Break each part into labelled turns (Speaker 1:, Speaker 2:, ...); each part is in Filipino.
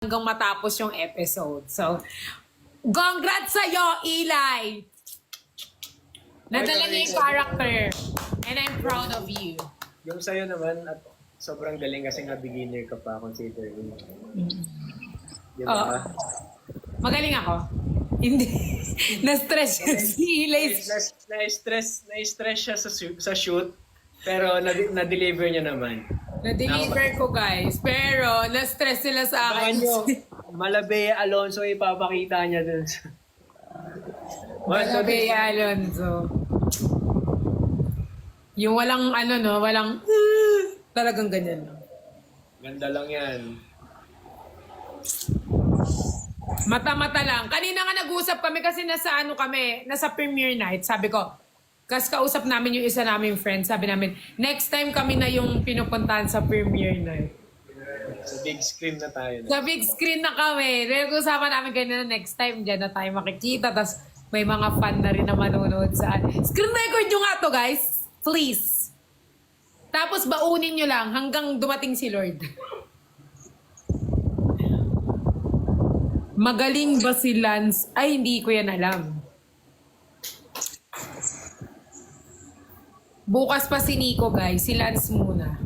Speaker 1: hanggang matapos yung episode. So, congrats sa'yo, Eli! Nadala niya yung character. And I'm proud of you.
Speaker 2: Yung sa'yo naman, at sobrang galing kasi nga beginner ka pa, considering. Di ba?
Speaker 1: Magaling ako. Hindi. Na-stress siya si Eli.
Speaker 2: Na-stress siya sa shoot, pero na-deliver niya naman.
Speaker 1: Na-deliver ko, guys. Pero, na-stress sila sa
Speaker 2: Baka
Speaker 1: akin.
Speaker 2: nyo, Malabea Alonso ipapakita niya dun.
Speaker 1: Malabea Alonso. Yung walang walang talagang ganyan. No?
Speaker 2: Ganda lang yan.
Speaker 1: Mata-mata lang. Kanina nga nag-usap kami kasi nasa premiere night. Sabi ko, kas kausap namin yung isa naming friend. Sabi namin, next time kami na yung pinupuntahan sa premiere night.
Speaker 2: Sa big screen na tayo.
Speaker 1: Sa big screen na kami. Nag-usapan namin kanina next time dyan na tayo makikita. Tapos may mga fan na rin na manonood sa screen record nyo nga to, guys. Please. Tapos baunin nyo lang hanggang dumating si Lord. Magaling ba si Lance? Ay, hindi ko yan alam. Bukas pa si Nico, guys. Si Lance muna.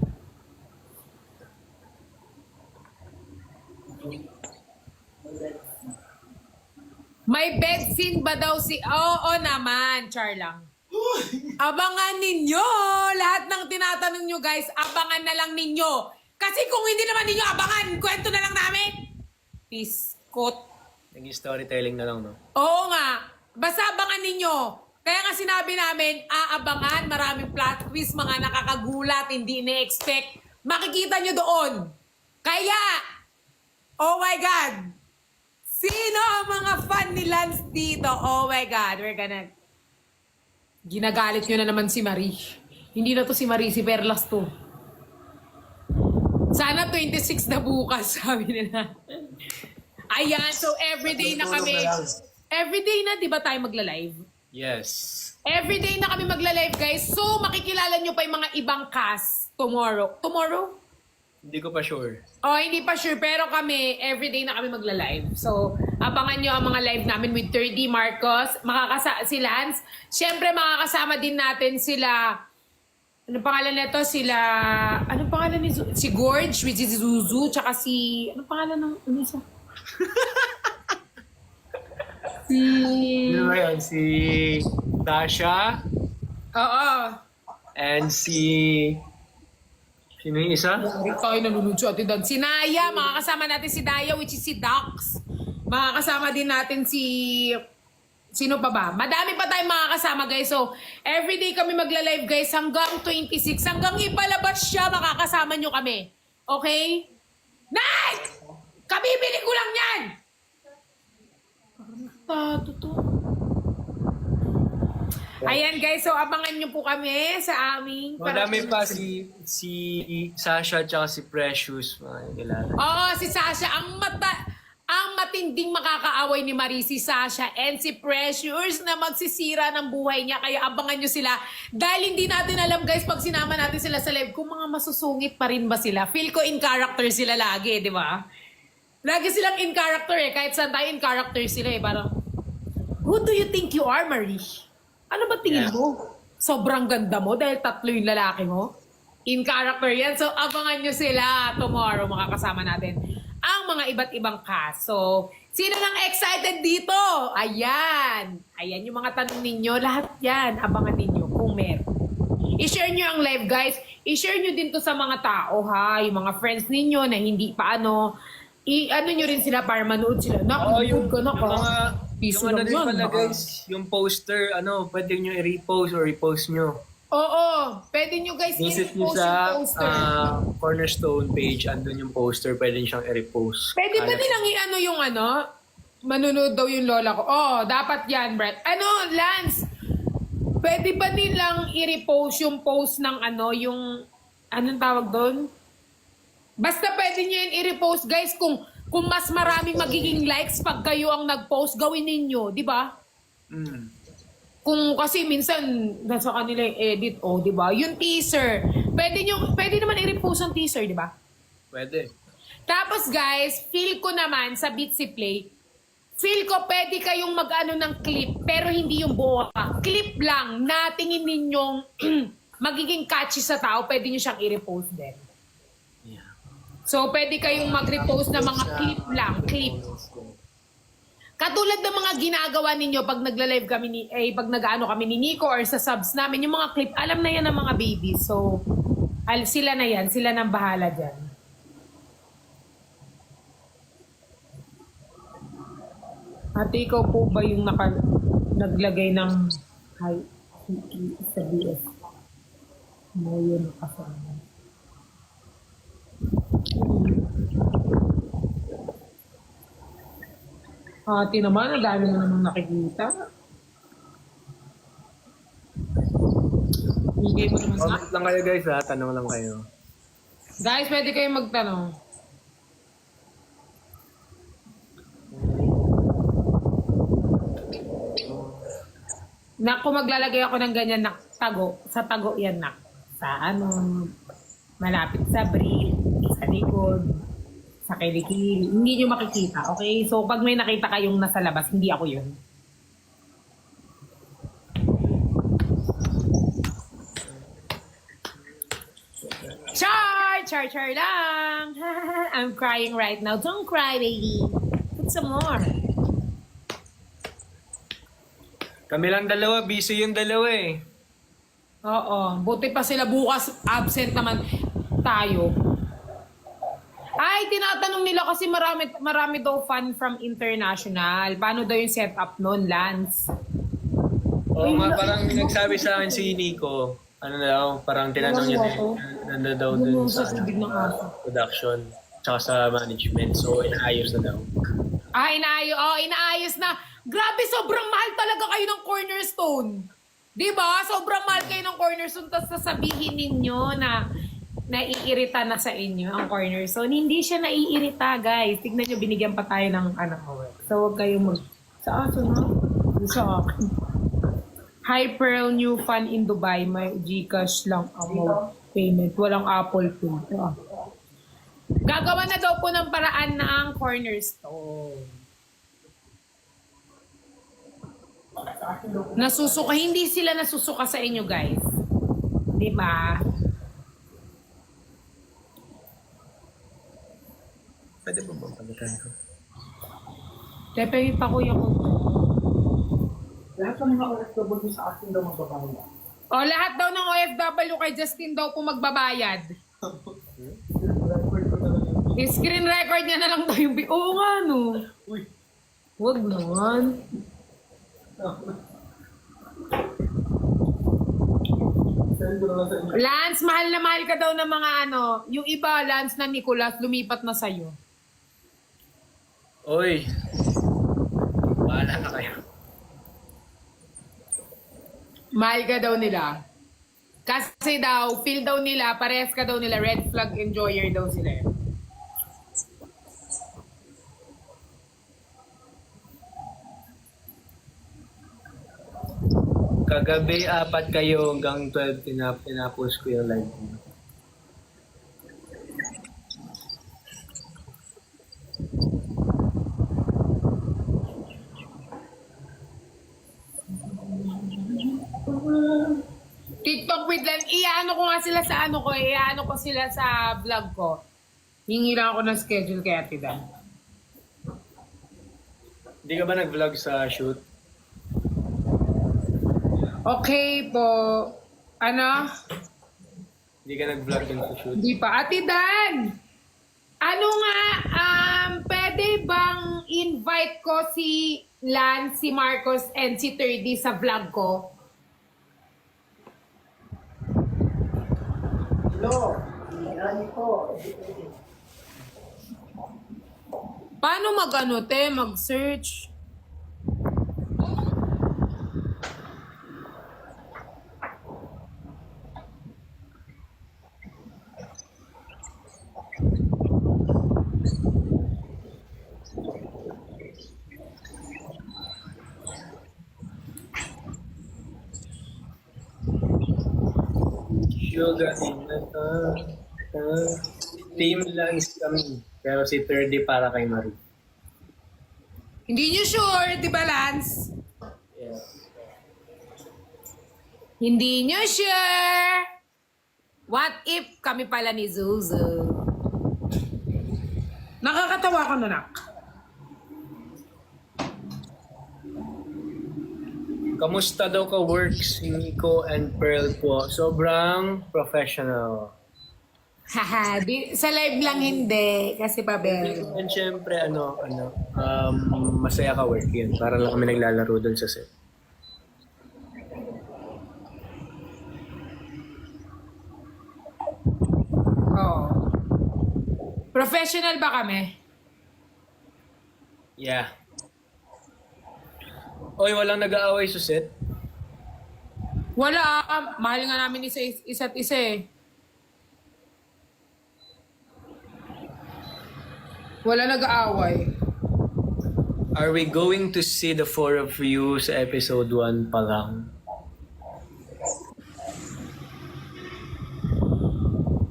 Speaker 1: May bed scene ba daw si... Oo naman, Charlang. Abangan ninyo! Lahat ng tinatanong nyo, guys, abangan na lang ninyo. Kasi kung hindi naman ninyo abangan, kwento na lang namin. Piskot.
Speaker 2: Naging storytelling na lang, no?
Speaker 1: Oo nga. Basta abangan ninyo. Kaya nga sinabi namin, aabangan, maraming plot twist, mga nakakagulat, hindi na-expect. Makikita nyo doon. Kaya, oh my God, sino ang mga fan ni Lance dito? Oh my God, we're gonna... Ginagalit nyo na naman si Marie. Hindi na to si Marie, si Perlas to. Sana 26 na bukas, sabi nila. Ayan, so everyday na kami. Everyday na, di ba tayo magla-live?
Speaker 2: Yes.
Speaker 1: Everyday na kami magla-live, guys. So, makikilala nyo pa yung mga ibang cast tomorrow. Tomorrow?
Speaker 2: Hindi ko pa sure.
Speaker 1: Oh, hindi pa sure. Pero kami, everyday na kami magla-live. So, abangan nyo ang mga live namin with 30 Marcos. Si Lance. Siyempre, makakasama din natin sila... Anong pangalan nito? Anong pangalan ni si Gorge, which is Zuzu, tsaka si... Anong pangalan ng... Ano isa?
Speaker 2: Sino ba yun? Si Tasha
Speaker 1: Oo.
Speaker 2: and si... Sino yung isa?
Speaker 1: Tayo nalunod sa atin doon. Si Naya, makakasama natin si Daya, which is si Dax. Makakasama din natin si... Sino pa ba? Madami pa tayong makakasama, guys. So, everyday kami magla-live, guys, hanggang 26. Hanggang ipalabas siya, makakasama nyo kami. Okay? Night! Kabibili ko lang yan! Ayan, guys. So, abangan nyo po kami sa aming...
Speaker 2: Madami pa si Sasha at si Precious.
Speaker 1: Oo, si Sasha. Ang matinding makakaaway ni Marie, si Sasha and si Precious na magsisira ng buhay niya. Kaya abangan nyo sila. Dahil hindi natin alam, guys, pag sinama natin sila sa live, kung mga masusungit pa rin ba sila. Feel ko in character sila lagi, di ba? Lagi silang in character eh. Kahit saan tayo in character sila eh. Parang, who do you think you are, Marie? Ano ba tingin mo? Sobrang ganda mo dahil tatlo yung lalaki mo? In character yan. So, abangan nyo sila tomorrow. Makakasama natin ang mga iba't ibang cast. So, sino nang excited dito? Ayan. Ayan yung mga tanong ninyo. Lahat yan. Abangan ninyo kung meron. I-share nyo ang live, guys. I-share nyo din to sa mga tao, ha? Yung mga friends ninyo na hindi pa ano. I-ano nyo rin sila para manood sila. Naku, ko na ka.
Speaker 2: Yung ano din pala, guys, yung poster, pwede nyo i-repost or repost nyo.
Speaker 1: Oo. Pwede nyo, guys,
Speaker 2: Visit nyo
Speaker 1: i-repost
Speaker 2: sa
Speaker 1: yung poster.
Speaker 2: Cornerstone page, andun yung poster, pwede nyo siyang i-repost.
Speaker 1: Pwede ba nilang i-ano yung manunood daw yung lola ko? Oo, dapat yan, Brett. Lance? Pwede ba nilang i-repost yung post ng yung, anong tawag doon? Basta pwede nyo yan i-repost, guys, kung mas maraming magiging likes pag kayo ang nag-post, gawin ninyo, di ba? Kung kasi minsan nasa kanila yung edit, di ba? Yung teaser. Pwede naman i-repost ang teaser, di ba?
Speaker 2: Pwede.
Speaker 1: Tapos guys, feel ko naman sa Bitsy Play, feel ko pwede kayong mag-ano ng clip, pero hindi yung buo. Clip lang na tingin ninyong magiging catchy sa tao, pwede nyo siyang i-repost din.
Speaker 2: Yeah.
Speaker 1: So, pwede kayong mag-repost na mga clip lang, clip. Katulad ng mga ginagawa ninyo pag nagla-live kami pag nag-ano kami ni Nico or sa subs namin, yung mga clip, alam na yan ng mga babies. So, sila na yan, sila nang bahala dyan. Ate, ikaw po ba yung naglagay ng hi sa BS? Mo yun nakasama. Ate naman, ang dami mo namang nakikita. Bigay mo naman na.
Speaker 2: Comment lang kayo guys ha, tanong lang kayo.
Speaker 1: Guys, pwede kayong magtanong. Nak, kung maglalagay ako ng ganyan na tago, sa tago yan nak. Sa ano, malapit sa brief, sa likod, sa kilikili. Hindi nyo makikita, okay? So, pag may nakita kayong nasa labas, hindi ako yun. Char lang. I'm crying right now. Don't cry, baby. Put some more.
Speaker 2: Kami lang dalawa, busy yung dalawa eh.
Speaker 1: Oo. Buti pa sila bukas absent naman tayo. Ay, tinatanong nila kasi marami daw fan from international. Paano daw yung setup nun, Lance?
Speaker 2: Oo nga, parang nagsabi sa akin si Nico, ano daw, parang tinanong niya nanda daw dun sa production, tsaka sa management. So, inaayos na daw.
Speaker 1: Inaayos na. Grabe, sobrang mahal talaga kayo ng Cornerstone. Diba? Sobrang mahal kayo ng Cornerstone, tapos sasabihin ninyo na naiirita na sa inyo ang Cornerstone. Hindi siya naiirita, guys. Tignan nyo, binigyan pa tayo ng work. So, huwag kayong sa aso na? Sa akin. Hi, Pearl, new fan in Dubai. May Gcash lang ang payment. Walang Apple Pay. Gagawa na daw po ng paraan na ang Cornerstone. Nasusuka. Hindi sila nasusuka sa inyo, guys. Di ba?
Speaker 2: Pwede ba bang palitan ko?
Speaker 1: Tepe, pa kuya ko.
Speaker 3: Lahat ng mga OFW sa akin daw magbabayad.
Speaker 1: O, lahat daw ng OFW kay Justin daw po magbabayad. Screen record niya na lang daw yung... Oo nga, no.
Speaker 3: Uy!
Speaker 1: Huwag naman.
Speaker 3: Send ko na lang sa inyo.
Speaker 1: Lance, mahal na mahal ka daw ng mga ano. Yung iba, Lance na Nicolas, lumipat na sa'yo.
Speaker 2: Oy! Bahala na kayo.
Speaker 1: Mahal ka daw nila. Kasi daw, feel daw nila, parehas ka daw nila, red flag enjoyer daw sila.
Speaker 2: Kagabi, 4 kayo hanggang 12, pinapost ko yung live.
Speaker 1: TikTok with Lance, iaano ko nga sila sa ano ko, iaano ko sila sa vlog ko. Hingi lang ako ng schedule kay Ate Dan.
Speaker 2: Hindi ka ba nag-vlog sa shoot?
Speaker 1: Okay po. Ano?
Speaker 2: Hindi ka nag-vlog dun sa shoot?
Speaker 1: Hindi pa. Ate Dan! Ano nga, pwede bang invite ko si Lance, si Marcos, and si 30 sa vlog ko?
Speaker 3: Hello! Hindi po.
Speaker 1: Paano mag-search?
Speaker 2: Yoga in the Team Lance kami. Pero si 30 para kay Marie.
Speaker 1: Hindi nyo sure, di ba, Lance?
Speaker 2: Yes.
Speaker 1: Hindi nyo sure. What if kami pala ni Zuzu? Nakakatawa ka na, nak.
Speaker 2: Kamusta daw ka works si Nico and Pearl po? Sobrang professional.
Speaker 1: Haha, sa live lang hindi. Kasi pabel.
Speaker 2: And syempre, masaya ka work yun. Para lang kami naglalaro dun sa set.
Speaker 1: Oo. Professional ba kami?
Speaker 2: Yeah. Oy, walang nag-aaway sa set?
Speaker 1: Wala. Mahal nga namin isa't isa eh. Wala nag-aaway.
Speaker 2: Are we going to see the four of you sa episode 1 pa lang?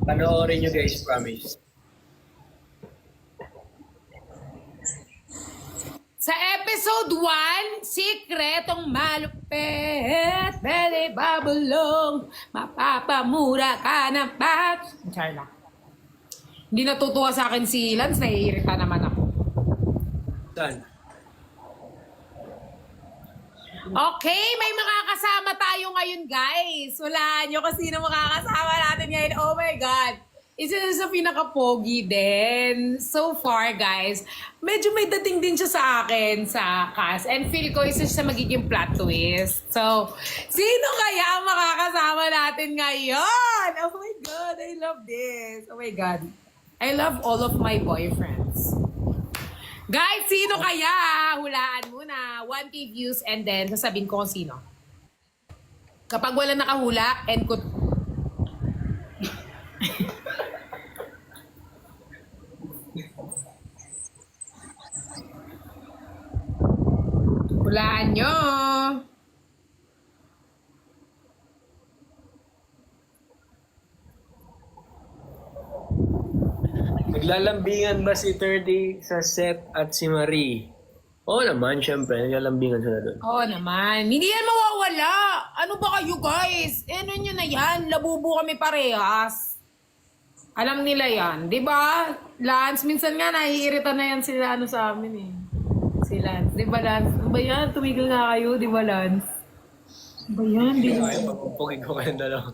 Speaker 2: Panoorin nyo guys, promise.
Speaker 1: Sa episode 1, sikretong malupit, pwede babulong, mapapamura ka ng pat. Charla. Hindi natutuwa sa akin si Lance, naiirita naman ako.
Speaker 2: Saan?
Speaker 1: Okay, may makakasama tayo ngayon, guys. Wala nyo kasi sino makakasama natin ngayon. Oh my God. Isa sa pinaka-pogi din. So far, guys, medyo may dating din siya sa akin sa cast. And feel ko isa siya sa magiging plot twist. So, sino kaya ang makakasama natin ngayon? Oh my God, I love this. Oh my God. I love all of my boyfriends. Guys, sino kaya? Hulaan muna. 1K views and then sasabihin ko kung sino. Kapag wala nakahula, and ko... Hulaan nyo.
Speaker 2: Naglalambingan ba si 30 sa set at si Marie? Oo naman, syempre. Naglalambingan sila doon.
Speaker 1: Oo naman. Hindi yan mawawala. Ano ba kayo, guys? Ano nyo na yan? Labubo kami parehas. Alam nila yan. Di ba? Lance, minsan nga nahiirita na yan sila sa amin eh. Si Lance. Di ba, Lance? Ano ba yan? Tumigil nga kayo. Di ba, Lance? Ano ba yan? Di ba?
Speaker 2: Ay, pagpupugin ko kayong dalawa.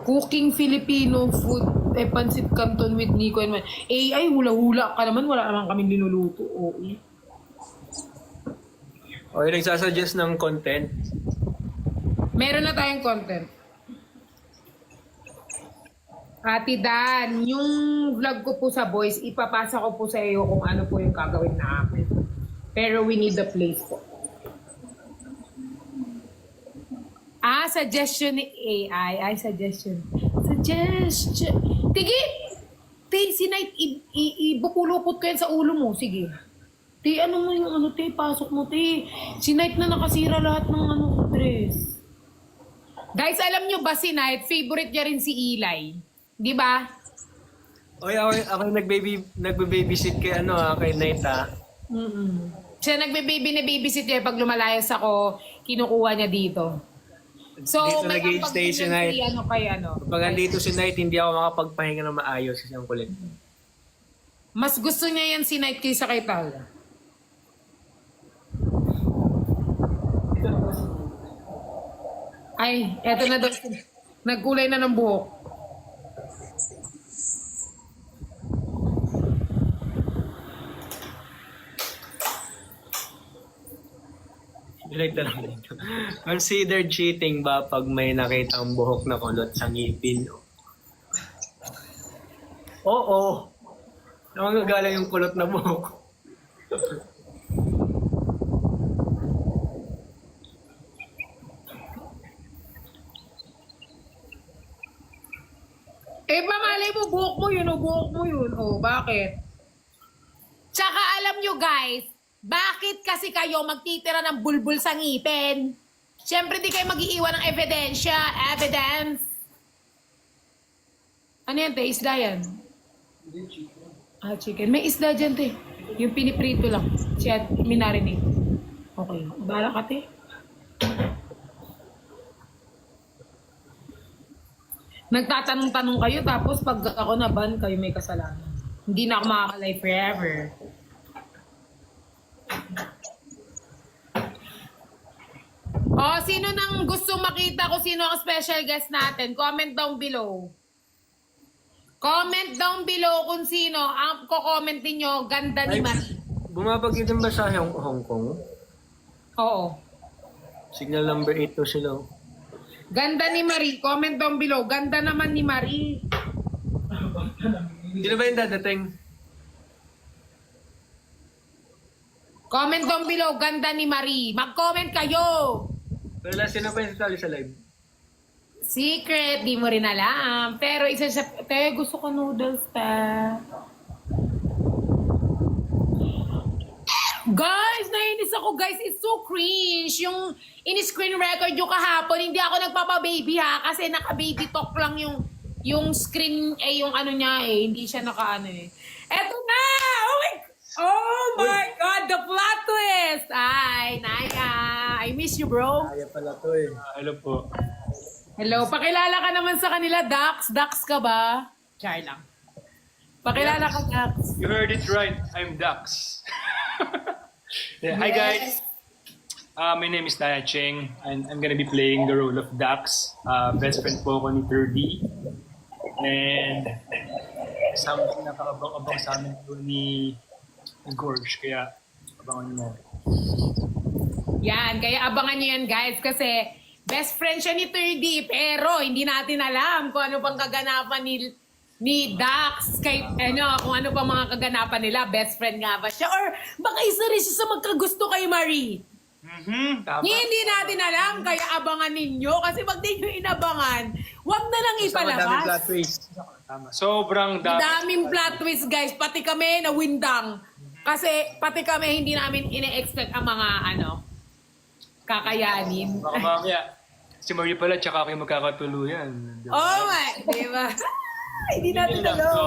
Speaker 1: Cooking Filipino food. Pansit Canton with Nico and Man. Ay, hula-hula ka naman. Wala naman kami linuluto. Oo.
Speaker 2: Okay, nagsasuggest ng content.
Speaker 1: Meron na tayong content. Ate Dan, yung vlog ko po sa Boys, ipapasa ko po sa iyo kung ano po yung gagawin namin. Pero we need the place po. Suggestion ni AI. Suggestion. Tigi! Si Night, ibupulupot ko yan sa ulo mo. Sige. Ano mo yung pasok mo, Si Night na nakasira lahat ng dress. Guys, alam nyo ba si Night, favorite niya rin si Eli. Di ba?
Speaker 2: Oy, ako nagbe-babysit kay kay Night
Speaker 1: Siya nagbe-babysit niya pag lumalayas ako, kinukuha niya dito. So,
Speaker 2: dito
Speaker 1: may
Speaker 2: nag-i-stay si Night. Pag andito si Night, hindi ako makapagpahinga ng maayos kasi ang kulit.
Speaker 1: Mas gusto niya yan si Night kaysa kay Tal. Ay, eto na daw. Nagkulay na ng buhok.
Speaker 2: Direct na lang dito. Consider cheating ba pag may nakitang buhok na kulot sa ngipin? Oo. Saan galing yung kulot na buhok?
Speaker 1: Malay mo, buhok mo yun. Bakit? Tsaka alam nyo guys, bakit kasi kayo magtitira ng bulbul sa ngipin? Siyempre di kayo mag-iiwan ng evidence. Ano yan, isda yan? Ah, chicken. May isda dyan, te. Yung piniprito lang. Siya, minarinate. Okay. Bahala ka, te. Nagtatanong-tanong kayo, tapos pag ako na-ban, kayo may kasalanan. Hindi na ako makakalay forever. Oh, sino nang gusto makita kung sino ang special guest natin? Comment down below. Comment down below kung sino ang ko-comment niyo. Ganda ni Marie.
Speaker 2: Bumabagyo din ba sa Hong Kong?
Speaker 1: Oo.
Speaker 2: Signal number 8 to sila.
Speaker 1: Ganda ni Marie. Comment down below. Ganda naman ni Marie.
Speaker 2: Sino ba yung dadating?
Speaker 1: Comment down below. Ganda ni Marie. Mag-comment kayo.
Speaker 2: Wala, sino ba yung sasali sa live?
Speaker 1: Secret. Di mo rin alam. Pero isa siya. Te, gusto ko noodles, ta. Guys, nainis ako guys. It's so cringe. Yung in-screen record yung kahapon, hindi ako nagpapa-baby ha. Kasi naka-baby talk lang yung screen, yung ano niya eh. Hindi siya naka-ano eh. Eto na! Oh my God! The plot twist! Ay, Naya. I miss you, bro.
Speaker 2: Kaya pala to eh. Hello po.
Speaker 1: Hello. Pakilala ka naman sa kanila, Dax. Dax ka ba? Char lang. Pakilala ka, Dax.
Speaker 4: You heard it right. I'm Dax. Yeah, hi guys. My name is Naya Cheng and I'm gonna be playing the role of Dax. Best friend po ako ni 3D. And something nakakabang-abang sa amin po ni Gorge. Kaya abangan nyo.
Speaker 1: Yan, kaya abangan nyo yan guys kasi best friend siya ni 3D pero hindi natin alam kung ano pang kaganapan ni Dax kay kung ano pa mga kaganapan nila, best friend nga ba siya or baka isa rin siya sa magkagusto kay Marie.
Speaker 4: Tama.
Speaker 1: Hindi natin alam kaya abangan ninyo kasi pag di nyo inabangan, wag na lang
Speaker 2: Madaming plot
Speaker 1: ipalabas.
Speaker 2: twist.
Speaker 4: Tama. Sobrang
Speaker 1: Daming plot twist guys, pati kami na windang. Kasi pati kami hindi namin ine-expect ang mga kakayanin.
Speaker 4: Baka mamaya, si Marie pala tsaka kayo magkakatuluyan.
Speaker 1: Oh my, di ba? Hindi natin
Speaker 4: lang.
Speaker 1: alam.
Speaker 4: So,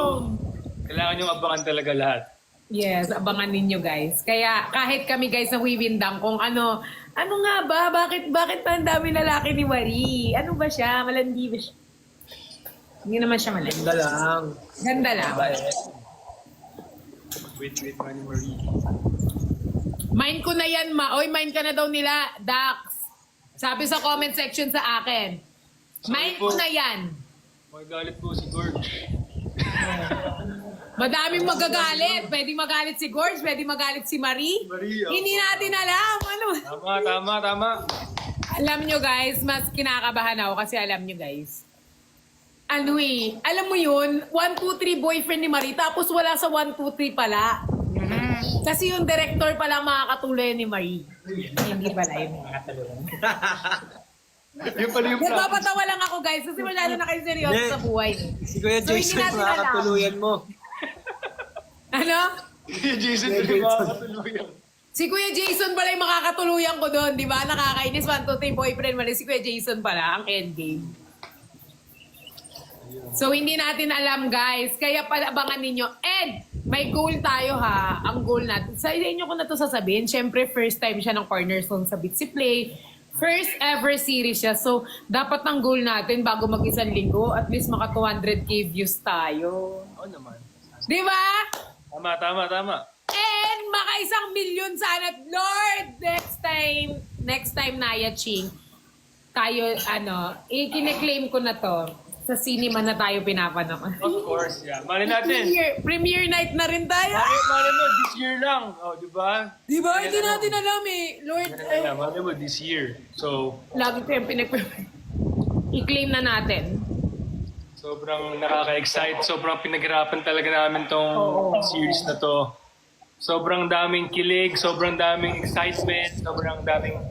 Speaker 4: kailangan nyo abangan talaga lahat.
Speaker 1: Yes, abangan ninyo guys. Kaya kahit kami guys na wiwindang kung ano nga ba? Bakit pa ang dami lalaki ni Marie? Ano ba siya? Malandi ba siya? Hindi naman siya malandi.
Speaker 2: Ganda lang.
Speaker 1: Ganda lang.
Speaker 4: Wait, Manny Marie.
Speaker 1: Mind ko na yan, Oy, mind ka na daw nila, Dax. Sabi sa comment section sa akin. Mind ko na yan.
Speaker 4: Magagalit po si Gorge.
Speaker 1: Madaming magagalit. Pwede magalit si Gorge, pwede magalit si Marie. Hindi natin alam. Ano?
Speaker 4: Tama.
Speaker 1: Alam nyo guys, mas kinakabahan ako kasi alam nyo guys. Alam mo yun, 1, 2, 3 boyfriend ni Marie, tapos wala sa 1, 2, 3 pala. Kasi yung director pala makakatuloy ni Marie. Hindi pala yung makakatuloy.
Speaker 4: Yung pala yung plan.
Speaker 1: Nagpapatawa lang ako guys kasi masyado na kayo seryoso
Speaker 2: Hindi.
Speaker 1: sa buhay.
Speaker 2: Si Kuya
Speaker 1: So, hindi
Speaker 2: Jason,
Speaker 1: natin alam.
Speaker 2: makakatuluyan mo.
Speaker 1: Ano?
Speaker 4: Si Jason tuloy makakatuluyan.
Speaker 1: Si Kuya Jason pala yung makakatuluyan ko doon, di ba? Nakakainis, 1, 2, 3 boyfriend mali. Si Kuya Jason pala, ang endgame. So, hindi natin alam, guys. Kaya palabangan ninyo. And, may goal tayo, ha. Ang goal natin. Sa inyo ko na to sasabihin. Siyempre, first time siya ng Cornerstone sa Bitsy Play. First ever series siya. So, dapat ang goal natin bago mag-isang linggo, at least maka 200k views tayo.
Speaker 4: Oo naman.
Speaker 1: Di ba?
Speaker 4: Tama.
Speaker 1: And maka 1 million sana. Lord, next time Naya Ching, tayo, ikine-claim ko na to. Sa cinema na tayo pinapanood.
Speaker 4: Of course, yeah. Mali natin.
Speaker 1: Premiere night na rin tayo.
Speaker 4: Mali mo, this year lang. Oh, di ba?
Speaker 1: Di ba? Hindi natin alam eh. Lord,
Speaker 4: Mali mo, this year. So,
Speaker 1: lagi ko yung i-claim na natin.
Speaker 4: sobrang nakaka-excite. Sobrang pinaghirapan talaga namin tong series na to. Sobrang daming kilig, sobrang daming excitement, sobrang daming...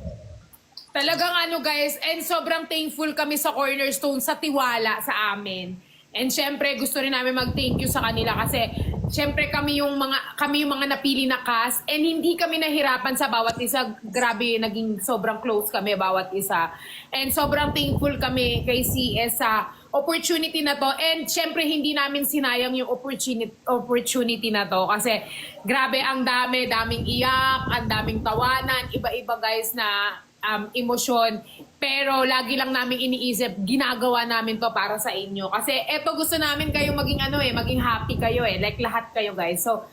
Speaker 1: Talagang guys, and sobrang thankful kami sa Cornerstone sa tiwala sa amin. And syempre gusto rin namin mag-thank you sa kanila kasi syempre kami yung mga napili na cast and hindi kami nahirapan sa bawat isa. Grabe, naging sobrang close kami bawat isa. And sobrang thankful kami kay CS sa opportunity na to. And syempre, hindi namin sinayang yung opportunity na to. Kasi grabe, ang daming iyak, ang daming tawanan, iba-iba guys na emosyon. Pero lagi lang namin iniisip, ginagawa namin to para sa inyo. Kasi eto, gusto namin kayo maging maging happy kayo like lahat kayo guys. So,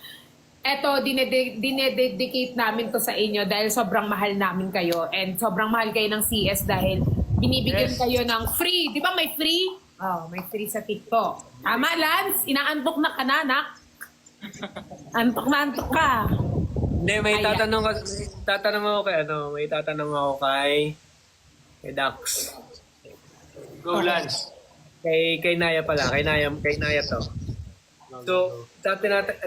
Speaker 1: eto, dinededicate namin to sa inyo dahil sobrang mahal namin kayo. And sobrang mahal kayo ng CS dahil binibigyan kayo ng free. Di ba may free? Oh, may free sa TikTok. Tama, Lance? Inaantok na ka na, nak? Antok na antok ka.
Speaker 2: Hindi, may
Speaker 1: Ayan.
Speaker 2: tatanong ako kay Dax.
Speaker 4: Go, Lance.
Speaker 2: Kay Naya pala, kay Naya to. So,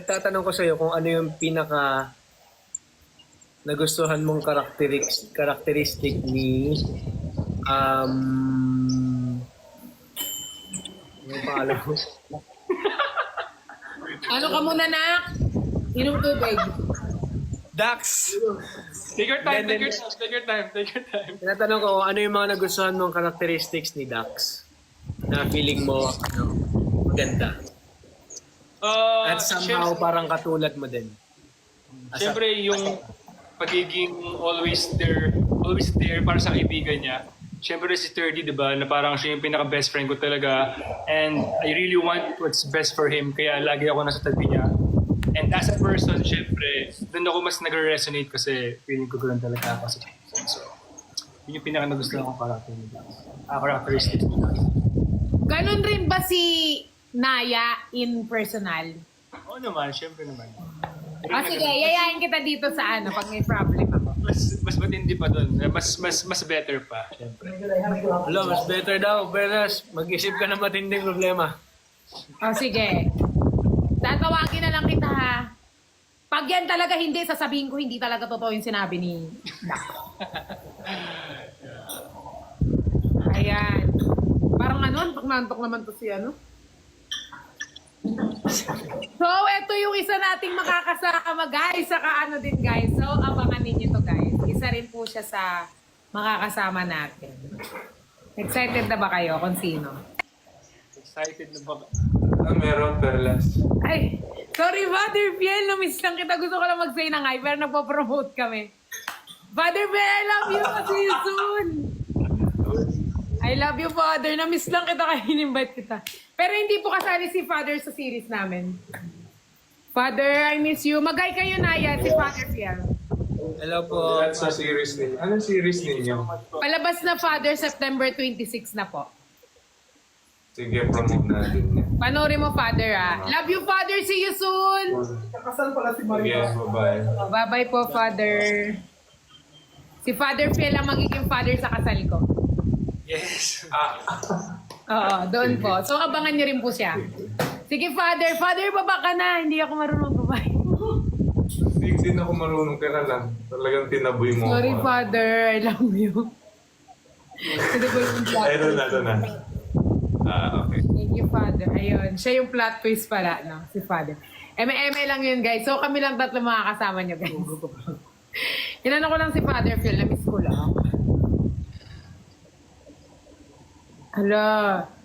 Speaker 2: tatanong ko sa'yo kung ano yung pinaka nagustuhan mong characteristic ni ano yung pangalan mo?
Speaker 1: Ano ka muna, nak? Inom tubig.
Speaker 2: Dax!
Speaker 4: Take your time,
Speaker 2: Then-
Speaker 4: take your time.
Speaker 2: Tinatanong ko kung ano yung mga nagustuhan mong characteristics ni Dax na feeling mo maganda. At somehow parang katulad mo din.
Speaker 4: Siyempre, yung pagiging always there para sa kaibigan niya. Siyempre si 30, di ba, na parang siya yung pinaka-best friend ko talaga. And I really want what's best for him, kaya lagi ako nasa tabi niya. And as a person, siyempre, doon ako mas nag-resonate kasi feeling ko ganoon talaga ako sa person. So, yun yung pinaka-nagustuhan kong characteristics niya.
Speaker 1: Ganon rin ba si Naya in personal?
Speaker 4: Oo naman, siyempre naman.
Speaker 1: Sige, yayain kita dito sa pag may problem ako.
Speaker 4: Mas matindi pa doon. Mas better pa, siyempre.
Speaker 2: Hello, mas better daw. Beres, mag-isip ka ng matinding problema.
Speaker 1: Sige. Tatawagin na lang kita, ha? Pag yan talaga hindi, sasabihin ko hindi talaga totoo yung sinabi ni Doc. Ayan. Parang pag nantok naman to si So, ito yung isa nating makakasama, guys. Saka din, guys. So, abangan ninyo to, guys. Isa rin po siya sa makakasama natin. Excited na ba kayo kung sino?
Speaker 4: Excited na ba?
Speaker 3: Meron, Perlas.
Speaker 1: Ay, sorry, Father Fiel. Namiss lang kita. Gusto ko lang mag-say ng hi, pero nagpo-promote kami. Father Fiel, I love you. See you soon. I love you, Father. Namiss lang kita kaya in-invite kita. Pero hindi po kasali si Father sa series namin. Father, I miss you. Mag-hi kayo, Naya, si Father Fiel.
Speaker 2: Hello po.
Speaker 3: Sa series ninyo. Anong series ninyo?
Speaker 1: Palabas na, Father, September 26 na po.
Speaker 3: Sige, promote natin niya.
Speaker 1: Panoorin mo, Father, Love you, Father. See you soon.
Speaker 3: Kakasal pala si Maria. Sige, bye-bye.
Speaker 1: Bye-bye po, Father. Si Father Fiel ang magiging father sa kasal ko.
Speaker 4: Yes.
Speaker 1: Oo, doon po. So, abangan niyo rin po siya. Sige, Father. Father, baba ka na. Hindi ako marunong baba.
Speaker 3: Hindi na ako marunong ka na lang. Talagang tinaboy mo.
Speaker 1: Sorry,
Speaker 3: ako.
Speaker 1: Father. I love you. Ito po yung plot
Speaker 3: Ay,
Speaker 1: twist.
Speaker 3: ito na. Okay.
Speaker 1: Thank you, Father. Ayun. Siya yung plot twist pala, no? Si Father. Eme lang yun, guys. So, kami lang tatlo makakasama niyo, guys. Inano ko lang si Father Phil. Na-miss ko lang. Hala.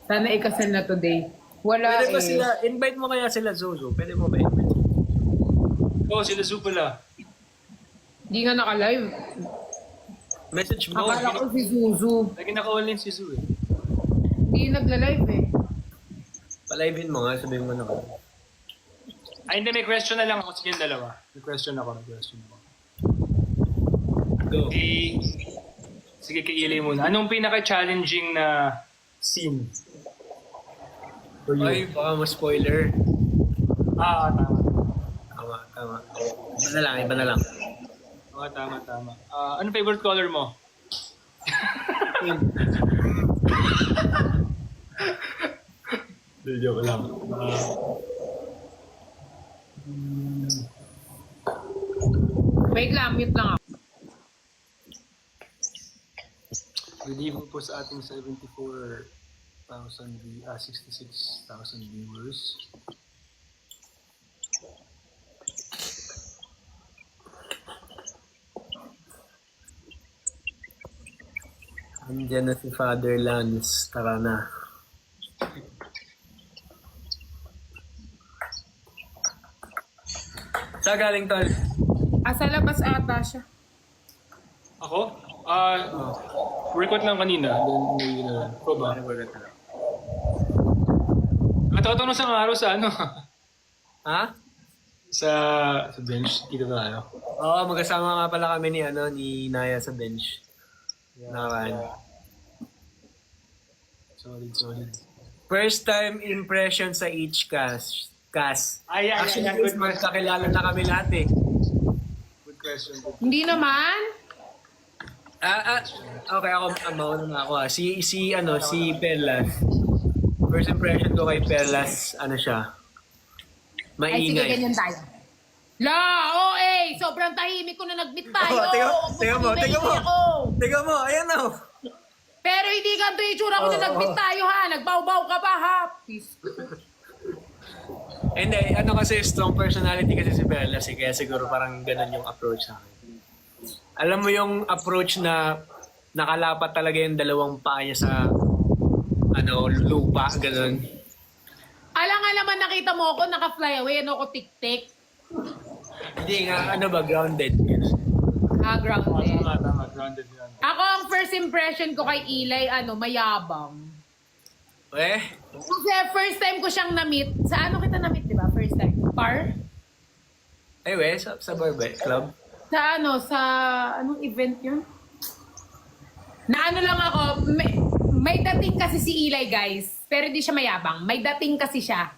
Speaker 1: Sana ikasal na today. Wala
Speaker 2: Pwede ba sila, invite mo kaya sila Zozo? Pwede mo ba invite?
Speaker 4: Oo, sila Zoo pala.
Speaker 1: Hindi nga naka-live.
Speaker 2: Message mo.
Speaker 1: Akala ko si Zuzu.
Speaker 4: Lagi naka-online si Zoo eh.
Speaker 1: Hindi nagla-live eh.
Speaker 2: Palivein mo nga, sabihin mo na ka.
Speaker 4: Ay, hindi. May question na lang ako. Sige, dalawa. May question ako.
Speaker 2: Go.
Speaker 4: Sige, kay Ilay muna. Anong pinaka-challenging na scene? For you?
Speaker 2: Ay, baka ma-spoiler.
Speaker 4: Tama.
Speaker 2: Tama. Iba na lang.
Speaker 4: Tama. Anong favorite color mo? Joke lang.
Speaker 1: Wait lang, mute lang ako.
Speaker 4: Relieve po sa ating 66,000 viewers.
Speaker 2: Andiyan na si Father Lance. Tara na. Saan galing, tol?
Speaker 1: Sa labas ata siya.
Speaker 4: Ako? Workout lang kanina. Ikaw ba? Natatawa sa araw sa ano?
Speaker 2: Ha?
Speaker 4: sa bench. Kita ba ano?
Speaker 2: Oo, magkasama nga pala kami ni Naya sa bench. Nakan.
Speaker 4: Solid.
Speaker 2: First time impression sa each cast.
Speaker 4: Ay,
Speaker 2: Actually,
Speaker 4: good
Speaker 2: magkakilala na kami lahat eh.
Speaker 4: Good question.
Speaker 1: Hindi naman.
Speaker 2: Okay, mauna na ako. Si Perlas. First impression ko kay Perlas, ano siya?
Speaker 1: Ay, sige,
Speaker 2: Maingay.
Speaker 1: ganyan tayo. Sobrang tahimik ko na nag-meet tayo.
Speaker 2: Tingnan mo. Tingnan mo, ayan na.
Speaker 1: Pero hindi ganito yung itsura ko na nag-meet tayo ha. Nagbaw-baw ka pa ha. Peace.
Speaker 2: Hindi, kasi strong personality kasi si Perlas eh, kaya siguro parang ganun yung approach sa akin. Alam mo yung approach na nakalapat talaga yung dalawang paa niya sa lupa, ganun.
Speaker 1: Alam nga naman nakita mo ako, naka-fly away, ako tik-tik.
Speaker 2: Hindi nga, grounded. Ganun.
Speaker 1: Grounded.
Speaker 4: Tama. Grounded.
Speaker 1: Ako, ang first impression ko kay Eli, mayabang. Kasi first time ko siyang na-meet. Sa ano kita na-meet, di ba? First time. Bar?
Speaker 2: Sa Barbe Club.
Speaker 1: Sa anong event yun? Na ano lang ako, may dating kasi si Eli, guys. Pero hindi siya mayabang. May dating kasi siya.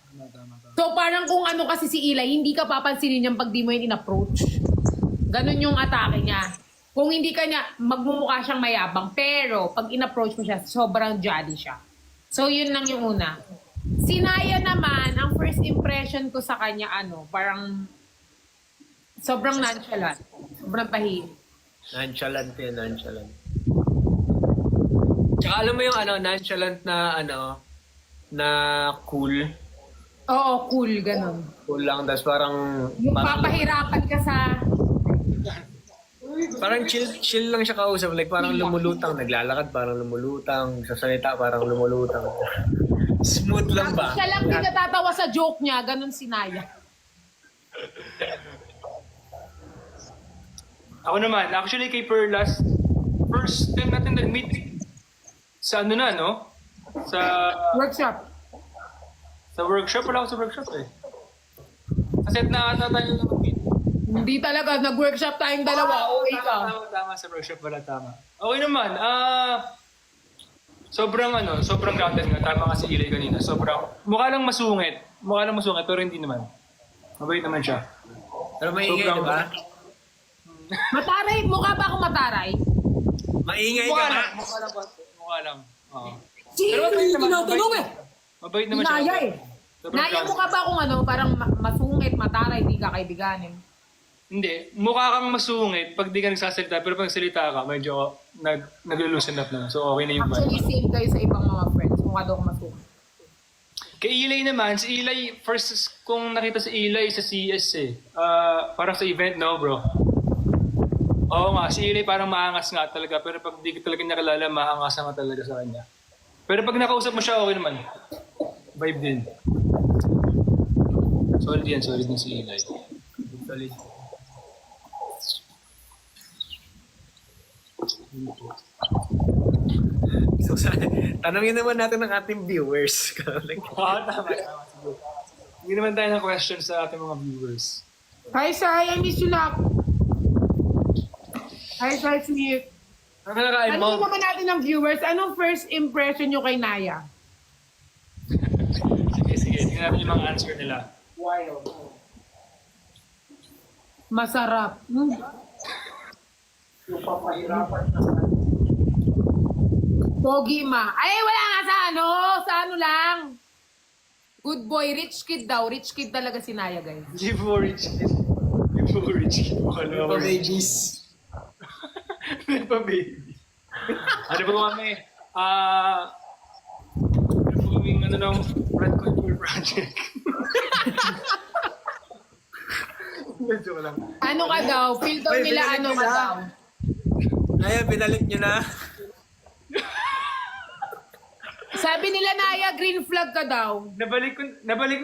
Speaker 1: So parang kung ano kasi si Eli, hindi ka papansinin niyang pag di mo yun in-approach. Ganun yung atake niya. Kung hindi ka niya, magmumukha siyang mayabang. Pero pag in-approach mo siya, sobrang jolly siya. So yun lang yung una. Si Naya naman, ang first impression ko sa kanya, parang sobrang nonchalant. Sobrang tahimik.
Speaker 2: Nonchalant. Tsaka alam mo yung nonchalant na cool.
Speaker 1: Oo, cool, ganun.
Speaker 2: Cool lang, tapos parang...
Speaker 1: Yung papahirapan ka sa...
Speaker 2: Parang chill lang siya kausap. Like parang lumulutang, naglalakad parang lumulutang, sasalita parang lumulutang. Smooth lang ba?
Speaker 1: Siya lang di natatawa sa joke niya, ganun si Naya.
Speaker 4: Ako naman, actually kay Perlas, first time natin nag-meet sa Sa
Speaker 1: Workshop.
Speaker 4: sa workshop. Wala ako sa workshop eh. Kasi na ata tayo nag-meet.
Speaker 1: Hindi talaga, nag-workshop tayong dalawa. Okay ka.
Speaker 4: Tama sa workshop wala tama. Okay naman, sobrang grounded nga. Tama kasi Eli kanina. Mukha lang masungit, pero hindi naman. Mabait naman siya.
Speaker 2: Pero maingay, di ba?
Speaker 1: Mataray, mukha ba akong mataray?
Speaker 2: Maingay ka na.
Speaker 4: Mukha lang. Oo.
Speaker 1: Pero
Speaker 4: mabait naman,
Speaker 1: tinatanong eh.
Speaker 4: Mabait naman siya.
Speaker 1: Naya eh.
Speaker 4: Sobrang
Speaker 1: Naya,
Speaker 4: grounded.
Speaker 1: mukha ba akong parang masungit, mataray, di ka kaibiganin?
Speaker 4: Hindi. Mukha kang masungit pag di ka nagsasalita, pero pag salita ka, medyo nag-loosen up na. So okay na yung
Speaker 1: Actually,
Speaker 4: vibe.
Speaker 1: same kayo sa ibang mga friends. Mukha daw akong masungit.
Speaker 4: Kay Eli naman, si Eli, first kung nakita si Eli sa CS eh. Parang sa event, no bro? Oo nga, si Eli parang maangas nga talaga, pero pag di ka talaga nakilala, maangas nga talaga sa kanya. Pero pag nakausap mo siya, okay naman. Vibe din. Solid din si Eli.
Speaker 2: Solid. So, tanongin naman natin ng ating viewers.
Speaker 4: Tama. Hindi naman tayo ng question sa ating mga viewers.
Speaker 1: Hi, Sai. I miss you, Lak. Hi, Sai Smith.
Speaker 2: Ano nakain
Speaker 1: Ano
Speaker 2: mo?
Speaker 1: naman natin ng viewers? Anong first impression nyo kay Naya?
Speaker 4: Sige. Tingnan natin yung mga answer nila.
Speaker 1: Masarap.
Speaker 3: Yung papahirapan na
Speaker 1: Pogi ma. Ay, wala nga sa ano lang. Good boy, rich kid daw. Rich kid talaga si Naya, guys.
Speaker 4: Hindi po rich kid. Wala
Speaker 2: For babies.
Speaker 4: Hindi pa baby. Ano po kami? Ano po kaming ng Red Control Project? Medyo lang.
Speaker 1: Ano ka daw? Feel daw
Speaker 2: Ay,
Speaker 1: nila
Speaker 2: binalik
Speaker 1: ano
Speaker 2: nila.
Speaker 1: ka daw.
Speaker 2: Naya, binalik nyo na.
Speaker 1: Sabi nila Naya, green flag ka daw.
Speaker 4: Nabalik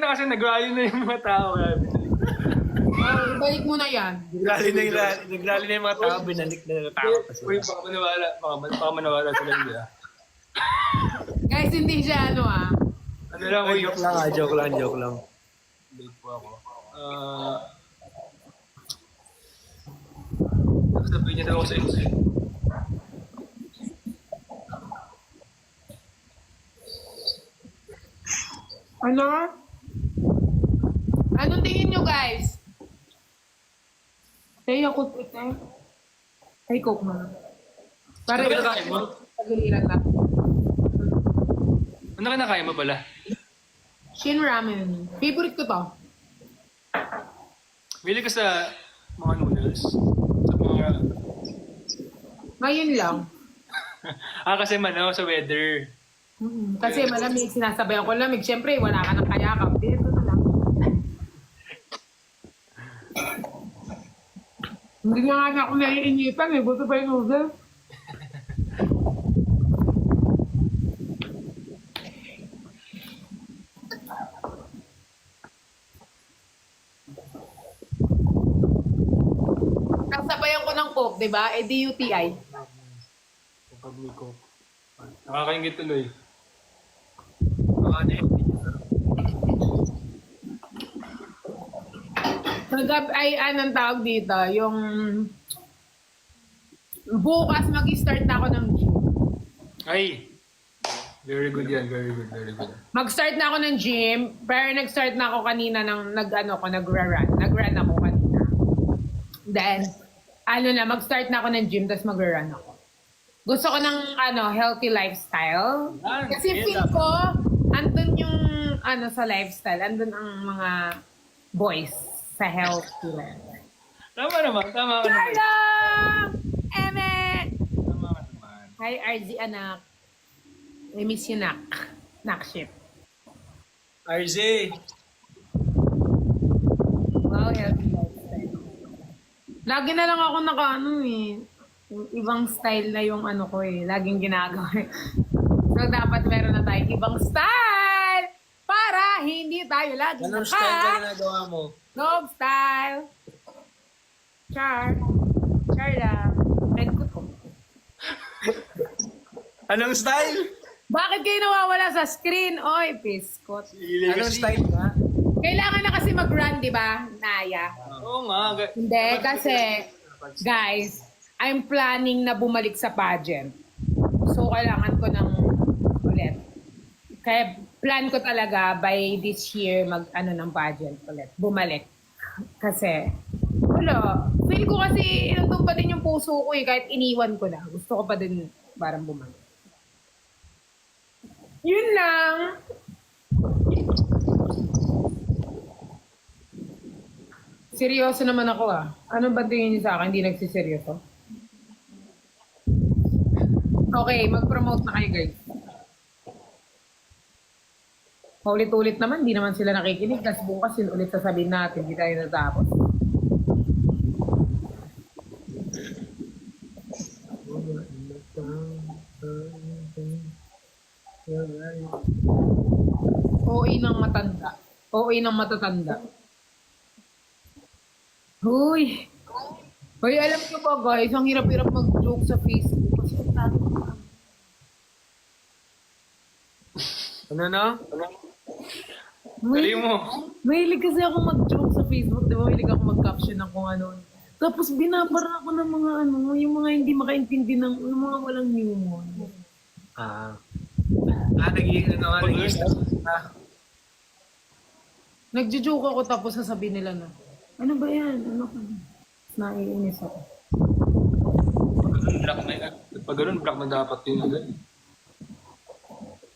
Speaker 4: na kasi nag-rally na yung mga tao. Kaya binalik.
Speaker 1: Ibalik mo na yan.
Speaker 2: Nagrally na yung mga tao, binalik na natatakot pa
Speaker 4: Uy,
Speaker 2: sila.
Speaker 4: baka manawala sila nila.
Speaker 1: Guys, hindi siya ano ah.
Speaker 4: Ano lang, uy,
Speaker 2: Joke lang.
Speaker 4: Late po ako. Sabihin niya daw ako sa exit.
Speaker 1: Ano? Anong tingin nyo guys? Tay, ako ito. Ay, coke na. Para
Speaker 4: Ano kinakain mo?
Speaker 1: Pagiliran lang.
Speaker 4: Ano kinakain mo pala?
Speaker 1: Shin ramen. Favorite ko to.
Speaker 4: Bili ka sa mga noodles? Sa mga...
Speaker 1: Ngayon lang.
Speaker 4: Kasi sa weather.
Speaker 1: Kasi malamig, sinasabayan ko lamig. Siyempre, wala ka ng kayakap. Dito na lang. Hindi na nga ako naiinipan eh. Buto pa yung noodles. Kasabayan ko ng coke, di ba? Eh, di UTI.
Speaker 4: Kapag may coke. Nakakaingit tuloy.
Speaker 1: Ay, anong tawag dito? Yung bukas mag-start na ako ng gym.
Speaker 4: Ay! Very good yan, very good.
Speaker 1: Mag-start na ako ng gym, pero nag-start na ako kanina ng nagra-run. Nag-run ako kanina. Then, mag-start na ako ng gym, tapos mag-run ako. Gusto ko ng healthy lifestyle. Kasi feel ko, andun yung sa lifestyle, andun ang mga boys sa healthy lifestyle.
Speaker 4: Tama naman.
Speaker 1: Hello! Eme!
Speaker 4: Tama ka naman.
Speaker 1: Hi, RZ anak. I miss you, Nak. Nakship.
Speaker 2: RZ!
Speaker 1: Wow, healthy lifestyle. Lagi na lang ako yung ibang style na yung ko eh. Laging ginagawa. So, dapat meron na tayong ibang style para hindi tayo lagi
Speaker 2: Anong style na ginagawa mo?
Speaker 1: Dog style. Char lang. Red ko to.
Speaker 2: Anong style?
Speaker 1: Bakit kayo nawawala sa screen? Oy, piskot.
Speaker 2: Anong style nga?
Speaker 1: Kailangan na kasi mag-run, di ba, Naya?
Speaker 4: Oo nga.
Speaker 1: Hindi, kasi, guys, I'm planning na bumalik sa pageant. So, kailangan ko ng ulit. Kaya, plan ko talaga by this year ng pageant ulit. Bumalik. Kasi, feel ko kasi nandun pa din yung puso ko eh, kahit iniwan ko na. Gusto ko pa din parang bumalik. Yun lang. Seryoso naman ako ah. Ano ba tingin niyo sa akin? Hindi nagsiseryoso? Okay, mag-promote na kayo guys. Paulit-ulit naman, hindi naman sila nakikinig. Kasi bukas yun ulit sasabihin natin, hindi tayo natapos. OA ng matanda. OA ng matatanda. Hoy! Hoy, alam nyo ba guys, ang hirap-hirap mag-joke sa Facebook. Kasi ang tato ko.
Speaker 2: Ano na?
Speaker 4: Galing mo.
Speaker 1: Mahilig kasi ako mag-joke sa Facebook. Di ba? Mahilig ako mag-caption ng kung ano. Tapos binabara ako ng mga yung mga hindi makaintindi ng yung mga walang humor. Nagjo-joke ako tapos sasabihin nila na, ano ba yan? Ano ka? Naiinis ako.
Speaker 4: Pag ganun, block na dapat yun agad.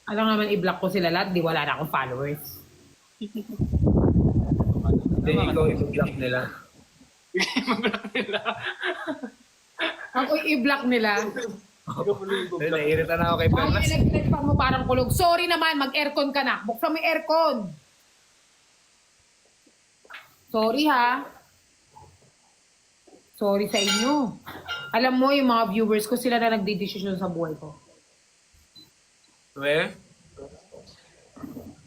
Speaker 1: Alam naman i-block ko sila lahat, di wala na akong followers.
Speaker 2: Hindi, ikaw i-block nila.
Speaker 4: Mag-block nila.
Speaker 1: Ako i-block nila.
Speaker 2: Ay, naiirita na ako kay
Speaker 1: Ay,
Speaker 2: Perlas.
Speaker 1: electric pa mo parang kulog. Sorry naman, mag-aircon ka na. Buksan mo yung aircon. Sorry ha. Sorry sa inyo. Alam mo, yung mga viewers ko, sila na nagdidesisyon sa buhay ko.
Speaker 2: Weh?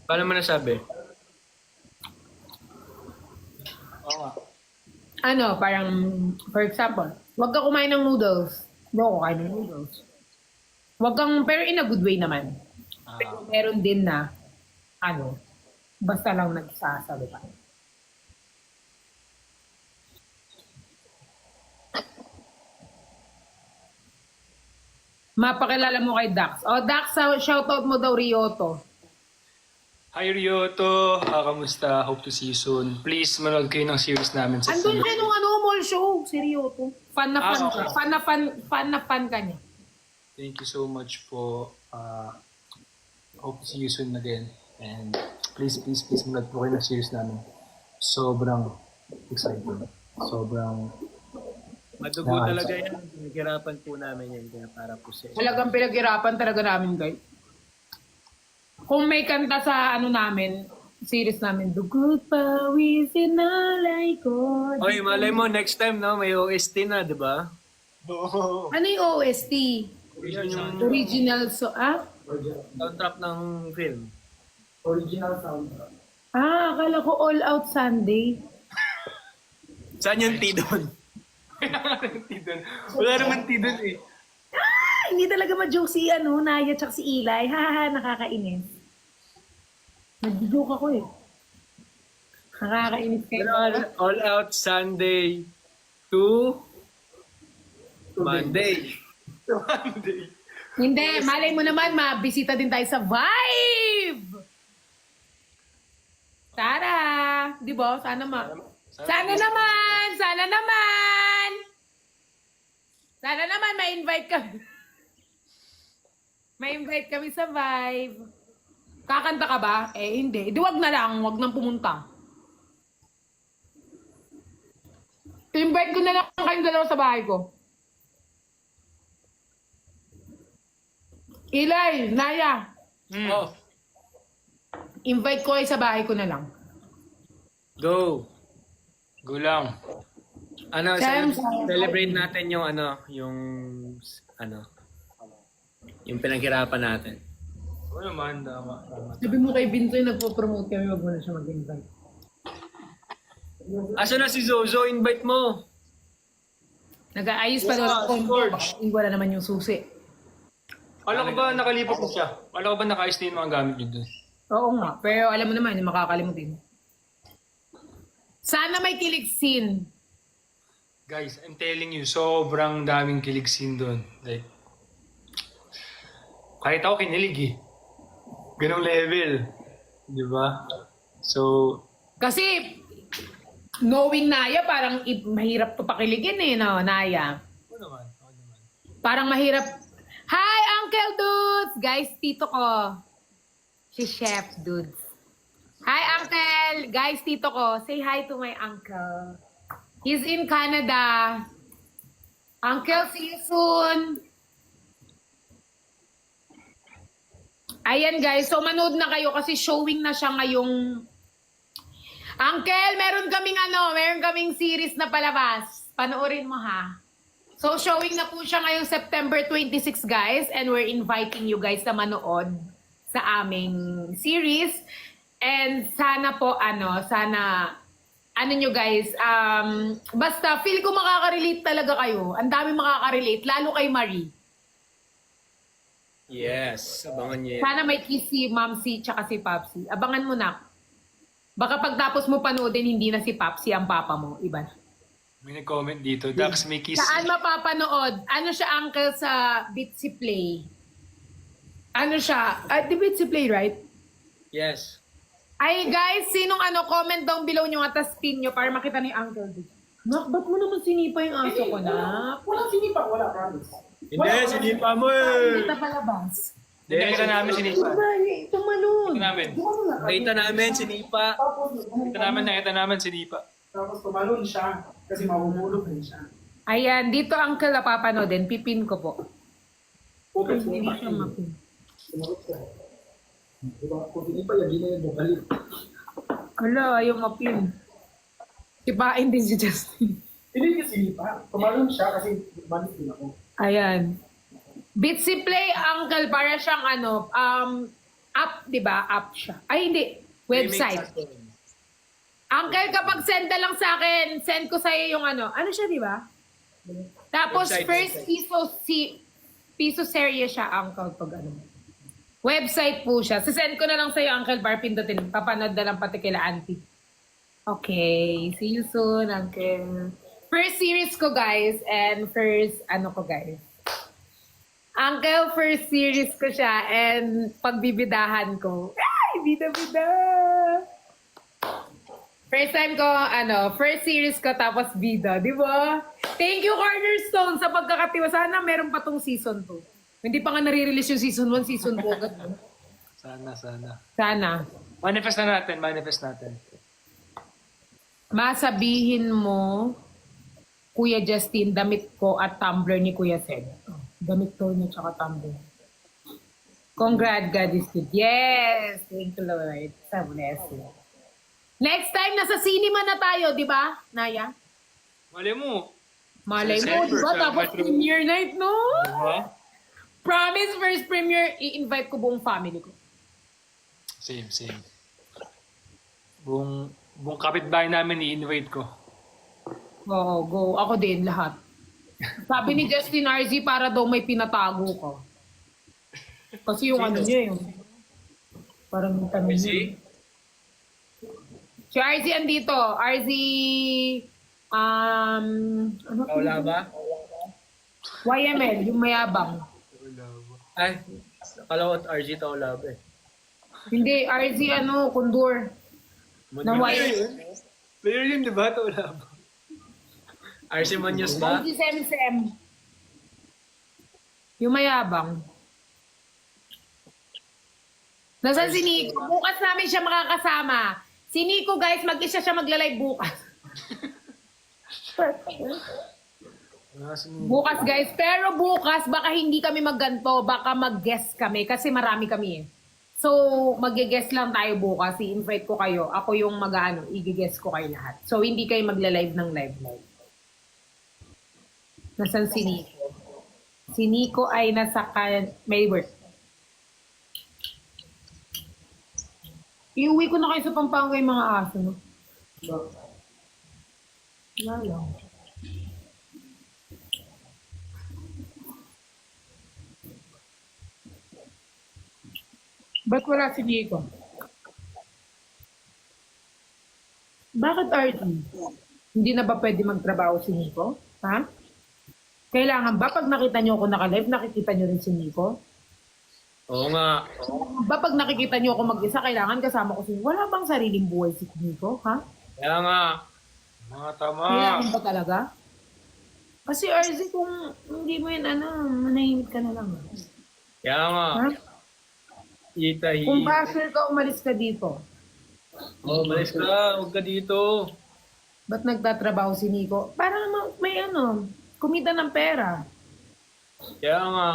Speaker 2: Paano mo nasabi?
Speaker 4: Oo nga.
Speaker 1: ano, parang, for example, huwag ka kumain ng noodles. Hindi ako kumain ng noodles. Huwag kang, pero in a good way naman. Pero meron din na, ano, basta lang nagsasalita. Mapakilala mo kay Dax. O, Dax, shoutout mo daw Ryoto.
Speaker 4: Hi Ryoto, kamusta? Hope to see you soon. Please manood kayo ng series namin sa
Speaker 1: Andun siya nung ano, mall show, si Ryoto. Fan na fan
Speaker 4: okay.
Speaker 1: ka. Fan na fan ka niya.
Speaker 4: Thank you so much po. Hope to see you soon again. And please manood po kayo ng series namin. Sobrang exciting. Sobrang...
Speaker 2: Madugo talaga yan. Pinaghirapan po namin yan. Kaya para po siya.
Speaker 1: Talagang pinaghirapan talaga namin, guys. Kung may kanta sa ano namin, series namin, Dugot pawisin na ko.
Speaker 2: Oy, malay mo, next time, no? May OST na, di ba?
Speaker 1: Ano yung OST?
Speaker 2: Yung
Speaker 1: Original
Speaker 2: soundtrack ng film.
Speaker 3: Original soundtrack.
Speaker 1: Akala ko All Out Sunday.
Speaker 2: Saan yung T doon?
Speaker 4: Wala naman tidon eh.
Speaker 1: Hindi talaga ma-joke si Naya tsaka si Eli. Haha, nakakainis. Nag-joke ako eh. Nakakainis kayo.
Speaker 2: Pero all out Sunday to Monday.
Speaker 1: Hindi, malay mo naman, mabisita din tayo sa Vibe! Tara! Di ba? Sana Sana naman! Sana naman! Sana naman ma-invite kami. Ma-invite kami sa Vibe. Kakanta ka ba? Eh, hindi. Di wag na lang. Wag nang pumunta. Invite ko na lang kayong dalawa sa bahay ko. Eli, Naya,
Speaker 2: Oh,
Speaker 1: invite ko kayo sa bahay ko na lang.
Speaker 2: go.
Speaker 4: Go lang.
Speaker 2: Ano,
Speaker 1: Sam,
Speaker 2: celebrate natin yung yung pinaghirapan natin.
Speaker 4: Oo naman, tama.
Speaker 1: Sabi mo kay Bintoy, nagpo-promote kami, wag mo na siya mag-invite.
Speaker 2: Asa na si Zozo? Invite mo.
Speaker 1: Nag-aayos pa doon ako. Wala naman yung susi.
Speaker 4: Alam ko ba nakalipat na siya? Alam ko ba nakaayos na yung mga gamit niyo doon?
Speaker 1: Oo nga, pero alam mo naman, hindi makakalimutin. Sana may kilig scene.
Speaker 4: Guys, I'm telling you, sobrang daming kilig scene doon. Like, kahit ako kinilig eh. Ganong level. Di ba? So,
Speaker 1: Kasi, knowing Naya, parang mahirap to pakiligin eh, no, Naya.
Speaker 4: oo naman.
Speaker 1: Parang mahirap. Hi, Uncle Dudes! Guys, tito ko. Si Chef Dudes. Hi, Uncle! Guys, tito ko. Say hi to my uncle. He's in Canada. Uncle, see you soon. Ayan, guys. So, manood na kayo kasi showing na siya ngayong... Uncle, meron kaming series na palabas. Panoorin mo, ha? So, showing na po siya ngayong September 26, guys. And we're inviting you guys na manood sa aming series. And sana po, nyo guys, basta feel ko makaka-relate talaga kayo. Ang dami makaka-relate, lalo kay Marie.
Speaker 2: Yes, abangan niyo yan.
Speaker 1: Sana may kiss si Mamsi tsaka si Papsi. Abangan mo na. Baka pagtapos mo panoodin, hindi na si Papsi ang papa mo. Iba na.
Speaker 4: May nag-comment dito. Dax, may kiss.
Speaker 1: Saan mapapanood? Ano siya, uncle, sa Bitsy Play? Ano siya? Di Bitsy Play, right?
Speaker 2: Yes.
Speaker 1: Ay, guys, sinong comment down below nyo at pin nyo para makita ni Uncle D. Nak, ba't mo naman sinipa yung aso ko, Nak?
Speaker 3: Walang sinipa, wala, promise.
Speaker 2: Hindi, sinipa mo eh.
Speaker 1: Kita palabas.
Speaker 4: Nakita namin sinipa.
Speaker 1: Ito manun.
Speaker 4: Nakita namin.
Speaker 2: Nakita namin, sinipa.
Speaker 4: Nakita namin sinipa.
Speaker 3: Tapos tumalon siya kasi mahuhulog din siya.
Speaker 1: Ayan, dito Uncle napapanoodin. Pipin ko po.
Speaker 3: Okay,
Speaker 1: Hindi siya mapin.
Speaker 3: sumunod siya. Diba? Kung sinipa, yan din na yung bumalik.
Speaker 1: Wala, ayaw mapin. Sipain din si Justin.
Speaker 3: Hindi kasi sinipa. Tumalon siya kasi bumalik din ako.
Speaker 1: Ayan. Bitsy Play, Uncle, para siyang app, di ba? App siya. Ay, hindi. Website. Uncle, kapag send na lang sa akin, send ko sa'yo yung ano. Ano siya, di ba? Tapos
Speaker 2: Website,
Speaker 1: first
Speaker 2: website.
Speaker 1: piso serye siya, Uncle, pag ano. Website po siya. Sisend ko na lang sa'yo, Uncle Bar, pindutin. Papanood na lang pati kila Auntie. Okay, see you soon, Uncle. First series ko, guys, and first, ano ko, guys. Uncle, first series ko siya, and pagbibidahan ko. Ay, bida-bida! First time ko, first series ko, tapos bida, di ba? Thank you, Cornerstone, sa pagkakatiwa. Sana meron pa tong season 2. Hindi pa nga nare-release yung season 1, season 2 agad. No? Sana.
Speaker 4: Manifest natin.
Speaker 1: Masabihin mo, Kuya Justin, damit ko at tumbler ni Kuya Sed. Damit ko niya tsaka tumbler. Congrats, God is good. Yes! Thank you, Lord. Sa blessing. Next time, nasa cinema na tayo, di ba, Naya?
Speaker 4: Malay mo.
Speaker 1: Malay mo,
Speaker 4: December,
Speaker 1: di ba?
Speaker 4: sa
Speaker 1: Tapos
Speaker 4: Metro.
Speaker 1: premiere night, no?
Speaker 4: Diba?
Speaker 1: Promise, first premiere, i-invite ko buong family ko.
Speaker 4: Same. Buong kapitbahay namin i-invite ko.
Speaker 1: Oo, go. Ako din, lahat. Sabi ni Justin RZ, para daw may pinatago ko. Kasi yung ano niya, yung parang yung tanong niya. Si RZ andito. RZ, ano?
Speaker 2: Wala ba?
Speaker 1: YML, yung mayabang.
Speaker 2: Ay, kalawat RG Taulab eh.
Speaker 1: Hindi, RZ, Kundur. Na YML.
Speaker 4: Player yun, di ba? Wala ba?
Speaker 2: RC Munoz ba?
Speaker 1: RZ Sem. Yung mayabang. Nasaan si Nico? Bukas namin siya makakasama. Si Nico, guys, mag-isa siya magla-live bukas. Bukas, guys. Pero bukas, baka hindi kami magganto. Baka mag-guest kami. Kasi marami kami eh. So, mag-guest lang tayo bukas. I-invite ko kayo. Ako yung i-guest ko kayo lahat. So, hindi kayo magla-live ng live. Nasaan si Nico? Si Nico ay nasa may work. Iuwi ko na kayo sa Pampanga yung mga aso, no? Wala lang. Ba't wala si Nico? Bakit RT? Hindi na ba pwede magtrabaho si Nico? Ha? Kailangan ba pag nakita niyo ako naka-live, nakikita niyo rin si Nico?
Speaker 2: Oo nga.
Speaker 1: Ba pag nakikita niyo ako mag-isa, kailangan kasama ko si Nico? Wala bang sariling buhay si Nico, ha?
Speaker 2: Kaya nga.
Speaker 4: Mga tama.
Speaker 1: Kailangan ba talaga? Kasi RZ, kung hindi mo yun, manahimik ka na lang.
Speaker 2: Kaya nga.
Speaker 1: Ha?
Speaker 2: Itahi.
Speaker 1: Kung basher ka, umalis ka dito.
Speaker 2: Oh, malis ka. Huwag ka dito.
Speaker 1: Ba't nagtatrabaho si Nico? Para may kumita ng pera.
Speaker 2: Kaya nga.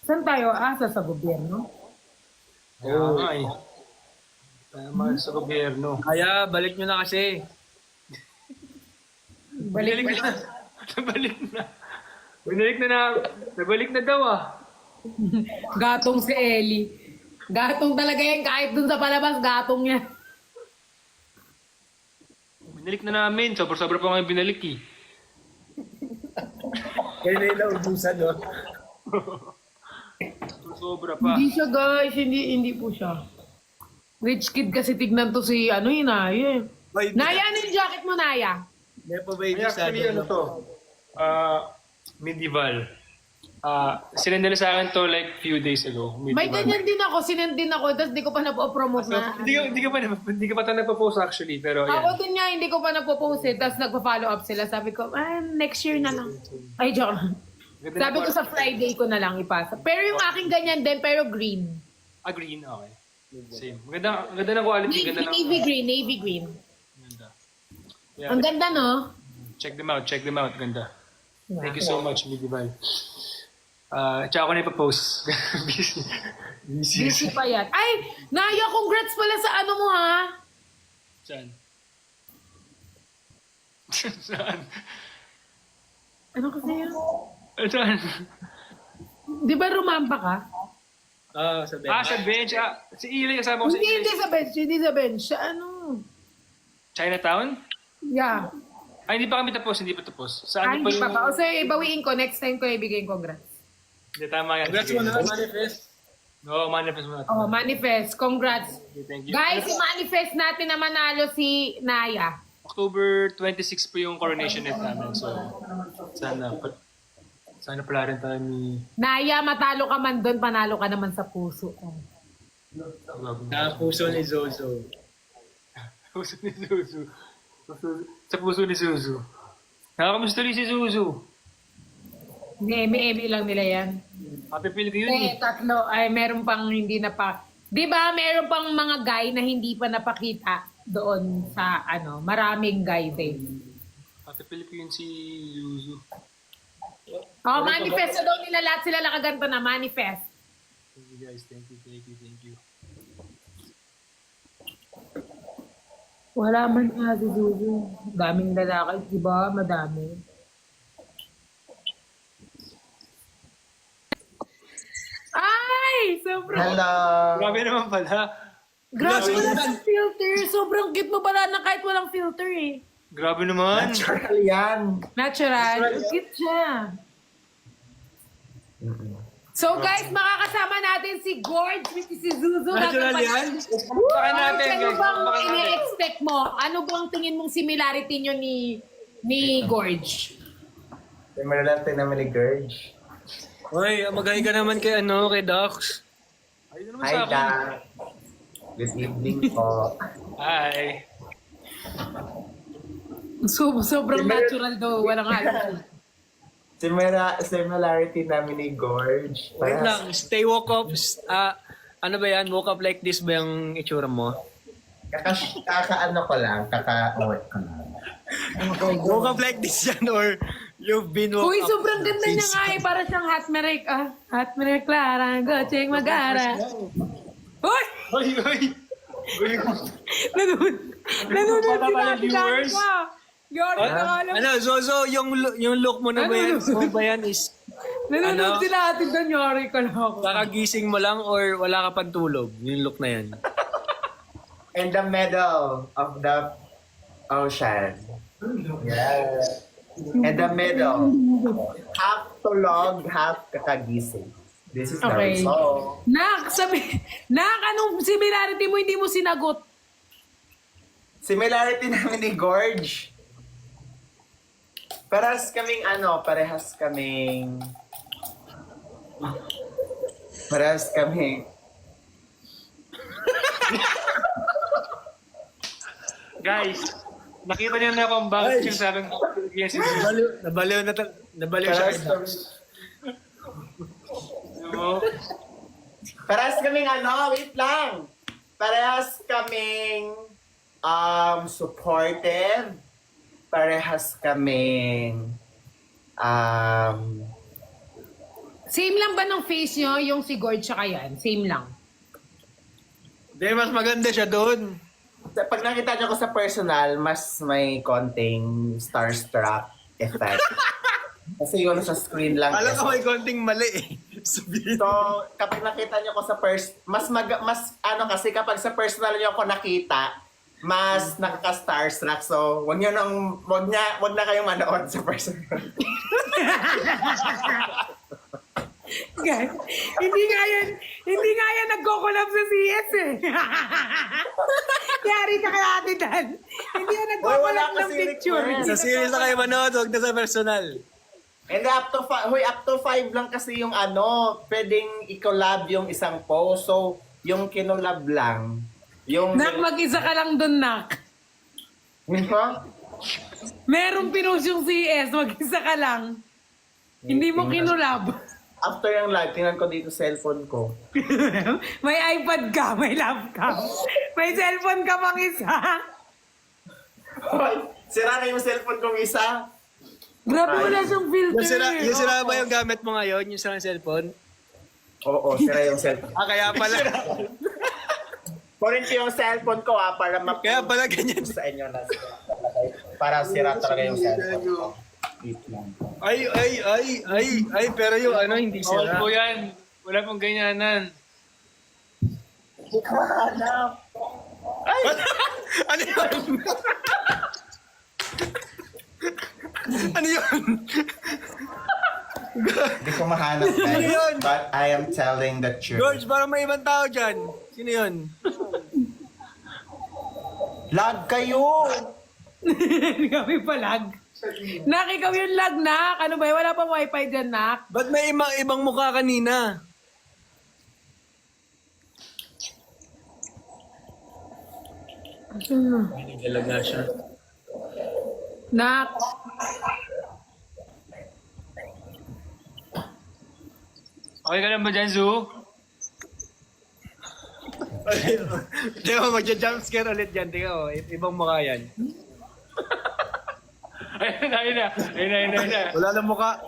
Speaker 1: Saan tayo asa sa gobyerno?
Speaker 4: Kaya nga eh. Tama sa gobyerno.
Speaker 2: Kaya, balik nyo na kasi.
Speaker 1: Balik na.
Speaker 4: Nabalik na daw ah.
Speaker 1: Gatong si Ellie. Gatong talaga yan. Kahit dun sa palabas, gatong yan.
Speaker 4: Binalik na namin. Sobra-sobra pa nga yung binalik eh.
Speaker 2: Kaya na yung naubusan, no?
Speaker 4: Sobra pa.
Speaker 1: Hindi siya, guys. Hindi po siya. Rich kid kasi tignan to si, Naya. Naya, ano yung jacket mo, Naya?
Speaker 2: May pa baby
Speaker 4: Actually,
Speaker 2: sa
Speaker 4: ano to? Medieval. Sinendala sa akin to like few days ago. Medieval.
Speaker 1: May ganyan din ako. Sinend din ako. Tapos di ko pa napo-promote na.
Speaker 4: Hindi ka pa tayo nagpo-post actually, pero
Speaker 1: Ako
Speaker 4: yan.
Speaker 1: din nga, hindi ko pa napopost eh. Tapos nagpa-follow up sila. Sabi ko, next year na lang. Ay, joke lang.
Speaker 4: Ganda
Speaker 1: Sabi
Speaker 4: ng
Speaker 1: ko sa Friday ko na lang ipasa. Pero yung aking ganyan din, pero green.
Speaker 4: green, okay. Same. Ganda ng quality. Ganda ng...
Speaker 1: Navy green.
Speaker 4: Ganda. Yeah,
Speaker 1: Ang ganda, no?
Speaker 4: check them out. Ganda.
Speaker 1: Yeah.
Speaker 4: Thank you so much, Medieval. Tsaka ako na ipapost. Busy.
Speaker 1: Busy pa yan. Ay, Naya, congrats pala sa ano mo, ha?
Speaker 4: Saan? Saan?
Speaker 1: Ano kasi yun?
Speaker 4: Saan?
Speaker 1: Di ba rumamba ka?
Speaker 2: Sa bench.
Speaker 4: Sa bench. Si Eli, kasama ko si Eli.
Speaker 1: Hindi sa bench, hindi sa bench. Sa ano?
Speaker 4: Chinatown?
Speaker 1: Yeah.
Speaker 4: Ay, hindi pa kami tapos, hindi pa tapos. Saan
Speaker 1: Hindi
Speaker 4: pa
Speaker 1: pa pa. O sige, bawiin ko. Next time ko ibigay yung congrats.
Speaker 4: Hindi, tama yan.
Speaker 2: Congrats mo na, manifest.
Speaker 4: Oo, manifest mo natin.
Speaker 1: Oh, manifest. Congrats.
Speaker 4: Okay, thank you.
Speaker 1: Guys, manifest natin na manalo si Naya.
Speaker 4: October 26 po yung coronation night namin. So, sana pala rin tayo ni...
Speaker 1: Naya, matalo ka man doon, panalo ka naman sa puso ko.
Speaker 2: Sa puso ni Zozo.
Speaker 4: Puso ni Zuzu. Sa puso ni Zuzu. Nakakamusta rin si Zuzu.
Speaker 1: Eme-eme lang nila yan.
Speaker 4: Happy feel ko yun eh.
Speaker 1: Tatlo, ay meron pang hindi na pa. Di ba, meron pang mga guy na hindi pa napakita doon sa maraming guy din.
Speaker 4: Happy feel ko yun si Zuzu.
Speaker 1: Oh, manifest na daw nila lahat sila nakaganto na manifest.
Speaker 4: Thank you guys. Thank you.
Speaker 1: Wala man nga si Zuzu. Daming lalaki, di ba? Madami. Ay! Sobrang...
Speaker 5: Hello!
Speaker 4: Grabe naman pala.
Speaker 1: Grabe wala ng filter. Sobrang cute mo pala na kahit walang filter eh.
Speaker 4: Grabe naman.
Speaker 5: Natural yan.
Speaker 1: Natural. Cute siya. So guys, makakasama natin si Gorge, which is si Zuzu.
Speaker 2: Natural yan?
Speaker 4: Baka natin,
Speaker 1: Ano
Speaker 4: guys.
Speaker 1: bang
Speaker 4: Baka natin.
Speaker 1: ini-expect mo? Ano bang tingin mong similarity nyo ni Gorge?
Speaker 5: Similar lang tayo naman ni Gurge.
Speaker 2: Hoy, magay ka naman kay Dax.
Speaker 4: Ayun naman
Speaker 5: Hi,
Speaker 4: sa akin.
Speaker 5: Dan. Good evening po.
Speaker 4: Hi.
Speaker 1: Sobrang natural daw. Walang halos.
Speaker 5: Similarity namin ni Gorge.
Speaker 2: Wait lang, stay woke up. Ano ba yan? Woke up like this ba yung itsura mo?
Speaker 5: Kaka-ano ko lang, kaka-awit ko lang.
Speaker 2: Woke up like this yan or you've been woke
Speaker 1: Uy,
Speaker 2: up?
Speaker 1: sobrang ganda niya nga eh. Para siyang hot merek. Hot merek Clara. Gocheng Magara. Uy!
Speaker 4: Uy.
Speaker 1: Nanonood
Speaker 4: Wala
Speaker 1: si
Speaker 4: pala
Speaker 1: Nati
Speaker 4: viewers.
Speaker 1: Yori na alam.
Speaker 2: Ano, Zozo, yung look mo na ba yan? Ano ba yan is
Speaker 1: Nanonood si Nati doon. Yori ko lang ako.
Speaker 2: kakagising mo lang or wala ka pang tulog? Yung look na yan.
Speaker 5: In the middle of the ocean. Yeah. In the middle. Half tulog, half kakagising. This is the
Speaker 1: Okay.
Speaker 5: result.
Speaker 1: Anong similarity mo hindi mo sinagot?
Speaker 5: Similarity namin ni Gorge. Parehas kaming
Speaker 4: Guys, nakita niyo na kung bakit yung sabing yes, si Zuzu.
Speaker 2: Nabaliw siya kay Dax.
Speaker 4: No?
Speaker 5: Parehas kaming wait lang. Parehas kaming supportive. Parehas kaming
Speaker 1: Same lang ba ng face nyo yung si Gorge tsaka yan? Same lang.
Speaker 2: Hindi, mas maganda siya doon.
Speaker 5: pag nakita niyo ko sa personal, mas may konting starstruck effect. Kasi yun sa screen lang.
Speaker 2: Alam ko
Speaker 5: kasi.
Speaker 2: may konting mali eh. Sabihin.
Speaker 5: So, kapag nakita niyo ko sa kasi kapag sa personal niyo ko nakita, mas nakaka-starstruck. So, wag na kayong manood sa personal.
Speaker 1: Guys, hindi nga yan nagko-collab sa CS eh. Yari ka kay Ate Dan. Hindi yan nagko-collab
Speaker 5: wala
Speaker 1: ng
Speaker 5: kasi
Speaker 1: picture.
Speaker 5: request.
Speaker 2: Sa series na kayo manood, huwag na sa personal.
Speaker 5: And up to 5 lang kasi yung pwedeng i-collab yung isang post. So, yung kinolab lang, yung...
Speaker 1: Nak, mag-isa ka lang dun, Nak. Merong pinost yung CS, mag-isa ka lang. Hindi mo kinulab.
Speaker 5: After yung live, tingnan ko dito cellphone ko.
Speaker 1: May iPad ka, may laptop. May cellphone ka pang isa.
Speaker 5: Sira na yung cellphone kong isa.
Speaker 1: Grabe wala siyang filter.
Speaker 2: Yung sira ba yung gamit mo ngayon? Yung sira cellphone?
Speaker 5: Oo, sira yung cellphone.
Speaker 2: Kaya pala.
Speaker 5: Kunin ko yung cellphone ko para
Speaker 2: Kaya pala ganyan.
Speaker 5: sa inyo na para sira talaga yung cellphone ko. Wait lang.
Speaker 2: Ay, pero yung hindi
Speaker 4: Bawal
Speaker 2: sira.
Speaker 4: po yan. Wala pong ganyanan.
Speaker 5: Hindi ka mahanap.
Speaker 2: Ano yun? Ano yun?
Speaker 5: Hindi ko mahanap, guys.
Speaker 2: yun?
Speaker 5: But I am telling the truth.
Speaker 2: George, parang may ibang tao dyan. Sino yun?
Speaker 5: Lag kayo!
Speaker 1: Kami palag. Nak, ikaw yung lag, Nak. Ano ba? Wala pang wifi dyan, Nak.
Speaker 2: Ba't may ibang mukha kanina? Nagalaga siya.
Speaker 1: Nak.
Speaker 4: Okay ka na ba dyan, Zoo?
Speaker 2: Di ba, magja-jumpscare ulit dyan. Tingnan mo, ibang mukha yan.
Speaker 4: Ayun na.
Speaker 2: Wala nang mukha.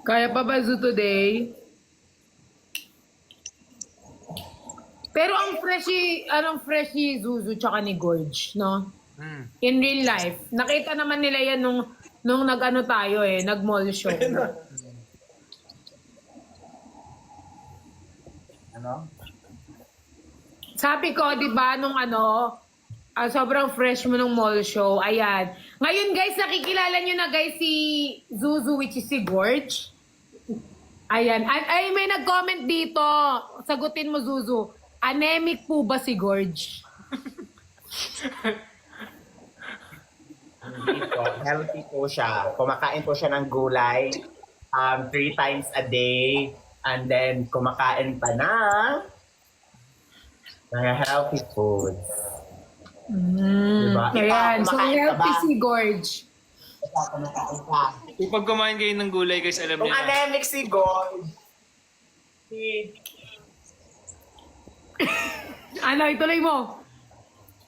Speaker 1: Kaya pa ba Zoo today? Pero ang fresh ni Zuzu tsaka ni Gorge, no? In real life. Nakita naman nila yan nung nag-ano tayo nag-mall show.
Speaker 5: Ano?
Speaker 1: Sabi ko, di ba, sobrang fresh mo nung mall show. Ayan. Ngayon, guys, nakikilala nyo na, guys, si Zuzu, which is si Gorge. Ayan. Ay, may nag-comment dito. Sagutin mo, Zuzu. Anemic po ba si Gorge?
Speaker 5: Hindi po. Healthy po siya. Kumakain po siya ng gulay 3 times a day. And then, kumakain pa na mga healthy foods. Diba?
Speaker 1: Ayan. So,
Speaker 5: kumakain ka
Speaker 1: healthy
Speaker 5: ba?
Speaker 1: si Gorge.
Speaker 5: Kumakain ka.
Speaker 4: Kapag kumain kayo ng gulay, guys, alam
Speaker 5: Kung
Speaker 4: niyo na.
Speaker 5: anemic si God,
Speaker 1: Ano, ituloy mo.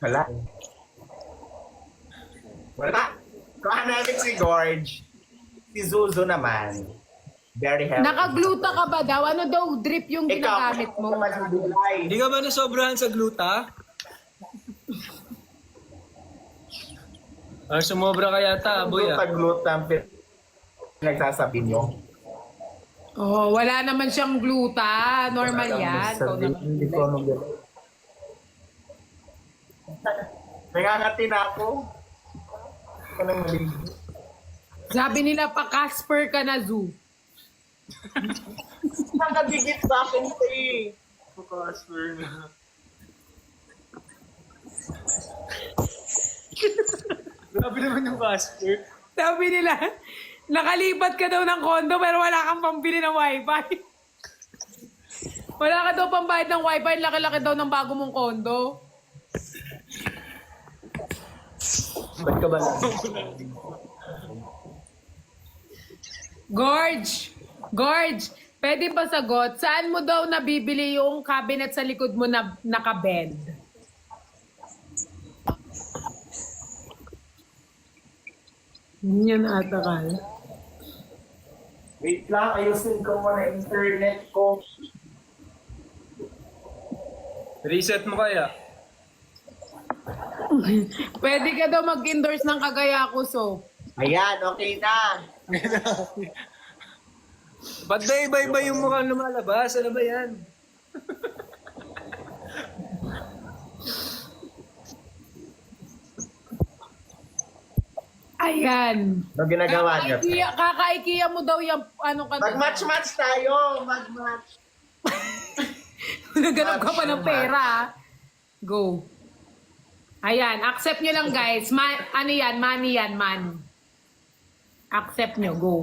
Speaker 5: wala. Kung anemic si Gorge, si Zuzu naman, very healthy.
Speaker 1: Nakagluta ka ba daw? Ano daw drip yung ginagamit mo?
Speaker 5: naman sa gulay.
Speaker 2: Hindi ka ba nasobrahan sa gluta? Sumobra ka yata, boy.
Speaker 5: Gluta ang nagsasabi nyo.
Speaker 1: Oh, wala naman siyang gluta. Normal yan. Ikaw naman.
Speaker 5: Hindi ko nangangati na ako. Kanang maligo.
Speaker 1: Sabi nila pa, Casper ka na, Zoo.
Speaker 5: Nakagigit sa akin ito eh.
Speaker 4: Casper na. Grabe naman yung Casper.
Speaker 1: Sabi nila, nakalipat ka daw ng kondo pero wala kang pambili ng wifi. Wala ka daw pambayad ng wifi, laki-laki daw ng bago mong kondo.
Speaker 2: Ba't ka ba lang?
Speaker 1: Gorge, pwede ba sagot? Saan mo daw nabibili yung cabinet sa likod mo na naka-bed? Yan ata ka.
Speaker 5: Wait lang, ayusin ko muna internet ko.
Speaker 2: Reset mo kaya?
Speaker 1: Pwede ka daw mag-endorse ng Kagayako soap.
Speaker 5: Ayan, okay na.
Speaker 2: Ba't na iba-iba yung mukhang lumalabas? Ano ba yan?
Speaker 1: Ayan.
Speaker 5: Ano ginagawa niyo?
Speaker 1: Kaka-IKEA mo daw yung ano ka.
Speaker 5: Mag-match-match tayo. Mag-match.
Speaker 1: Naganap ka pa ng pera. Ah. Go. Ayan, accept nyo lang guys. Ano yan? Money yan, man. Accept nyo, go.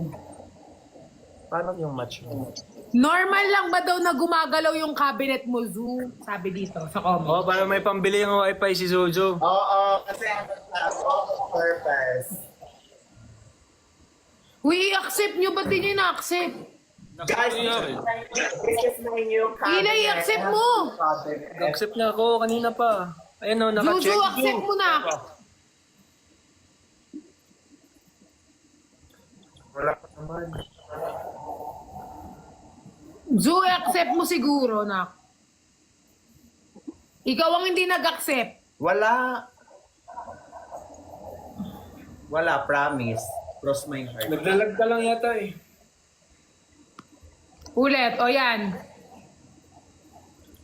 Speaker 5: Paano yung match mo?
Speaker 1: Normal lang ba daw na gumagalaw yung cabinet mo, Zoo? Sabi dito sa comment.
Speaker 2: Oo, para may pambili yung wifi si Zozo.
Speaker 5: Oo, kasi ano sa purpose.
Speaker 1: Uy, i-accept nyo. Ba't di nyo na-accept?
Speaker 5: Guys, this is my new cabinet.
Speaker 1: Hila, i-accept mo.
Speaker 2: Accept na ako, kanina pa. Ayan o, naka-check.
Speaker 1: Zuzu, accept mo na.
Speaker 5: Wala pa naman.
Speaker 1: Zoo, accept mo siguro, nak. Ikaw ang hindi nag-accept.
Speaker 5: Wala. Wala, promise. Cross my heart.
Speaker 2: Naglalag ka lang yata eh.
Speaker 1: Ulit, o yan.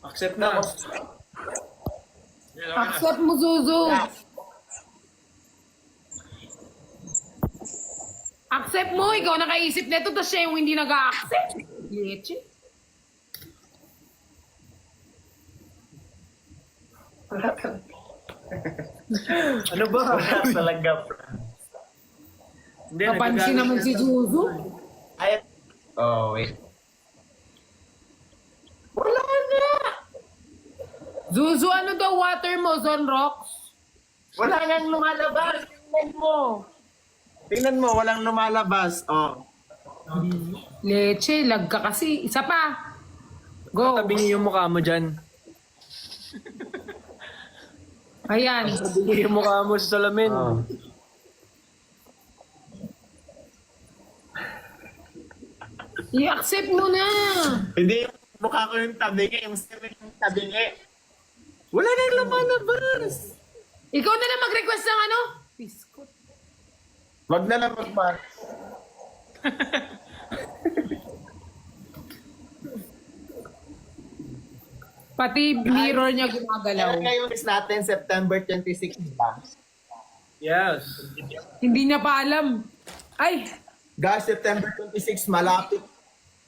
Speaker 2: Accept na.
Speaker 1: Accept mo, Zuzu. Accept mo, ikaw nakaisip nito, tapos siya yung hindi nag-accept. Leche.
Speaker 2: Ano ba?
Speaker 5: Wala talaga.
Speaker 2: Hindi,
Speaker 1: Kapansin naman si Zuzu.
Speaker 5: Ay, oh, wait. Wala na!
Speaker 1: Zuzu, ano daw water mo, Zonrox?
Speaker 5: Wala nang lumalabas. Tingnan mo. Tingnan mo, walang lumalabas. Oh.
Speaker 1: Leche, lag ka kasi. Isa pa. Go.
Speaker 2: Tabingi yung mukha mo dyan.
Speaker 1: Ayan.
Speaker 2: Tabingi yung mukha mo sa salamin.
Speaker 5: Oh.
Speaker 1: I-accept mo na.
Speaker 5: Hindi yung mukha ko yung tabingi, yung skin yung tabingi. Wala nang lumalabas.
Speaker 1: Ikaw na lang mag-request ng ano? Biscuit.
Speaker 5: Wag na lang magmar.
Speaker 1: Pati mirror niya gumagalaw.
Speaker 5: Kailan ngayon is natin, September 26 ba?
Speaker 2: Yes.
Speaker 1: Hindi niya pa alam. Ay,
Speaker 5: Guys, September 26, malapit.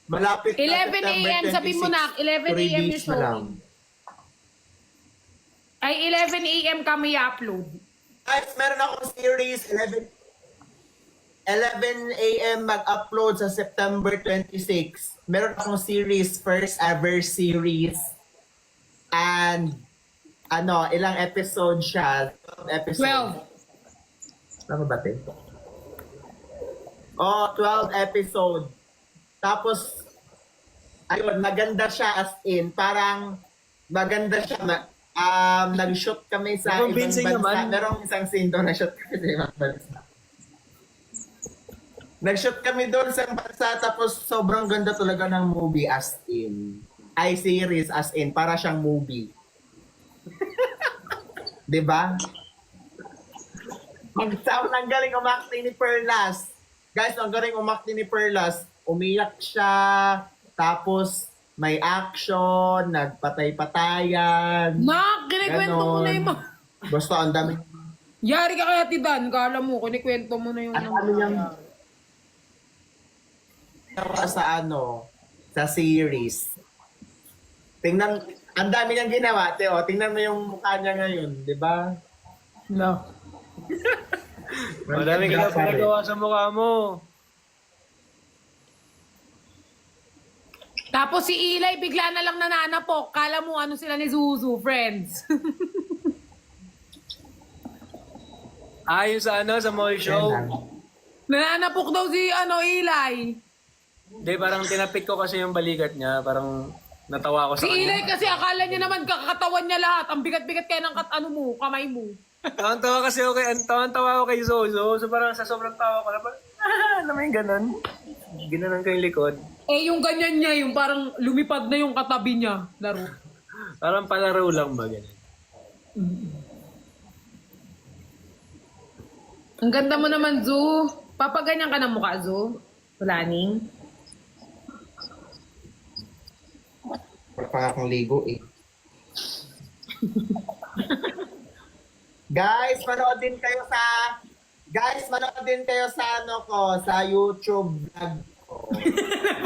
Speaker 5: Malapit
Speaker 1: 11 a.m. Sabi mo na, 11 a.m. yung
Speaker 5: na lang.
Speaker 1: showing. Ay, 11 a.m. kami i-upload.
Speaker 5: Guys, meron akong series, 11 a.m. mag-upload sa September 26. Meron akong series, first ever series. And, ilang episode siya? 12 episode.
Speaker 1: 12.
Speaker 5: Tama ba, Te? Oh, 12 episode. Tapos, ayun, maganda siya as in. Parang, maganda siya. Nag-shoot kami sa ibang
Speaker 2: Convincing
Speaker 5: bansa.
Speaker 2: naman.
Speaker 5: Merong isang scene doon na-shoot kami sa ibang bansa. Nag-shoot kami doon sa bansa, tapos sobrang ganda talaga ng movie as in. Ay, series as in. Para siyang movie. Diba? Ang galing umakting ni Perlas. Guys, ang galing umakting ni Perlas. Umiyak siya, tapos may action, nagpatay-patayan.
Speaker 1: Nak, kinikwento mo na yung mga...
Speaker 5: Basta ang dami.
Speaker 1: Yari ka kaya, Tidan. Kala mo, kinikwento mo na yung...
Speaker 5: Ang dami niyang sa series. Tingnan, ang dami niyang ginawa, Teo. Tingnan mo yung mukha niya ngayon, di ba?
Speaker 1: No.
Speaker 2: Madami ka na pinagawa sa mukha mo.
Speaker 1: Tapos si Eli, bigla na lang nananapok. Kala mo ano sila ni Zuzu, friends.
Speaker 2: Ayun sa sa mall show.
Speaker 1: Nananapok daw si Eli.
Speaker 2: Hindi, parang tinapik ko kasi yung balikat niya. Parang natawa ko
Speaker 1: Si
Speaker 2: sa
Speaker 1: Eli
Speaker 2: kanya.
Speaker 1: kasi akala niya naman kakatawan niya lahat. Ang bigat-bigat kaya ng kamay mo.
Speaker 2: Tawan-tawa kasi ako tawan-tawa ako kay Zozo. So parang sa sobrang tawa ko, alam mo yung ganun? Ginanon ko yung likod.
Speaker 1: Eh, yung ganyan niya, yung parang lumipad na yung katabi niya. Laro.
Speaker 2: Parang palaro lang ba, ganun.
Speaker 1: Ang ganda mo naman, Zu. Papaganyan ka ng mukha, Zu. Walaning.
Speaker 5: Wala pa akong ligo eh. Guys, manood din kayo sa sa YouTube vlog ko.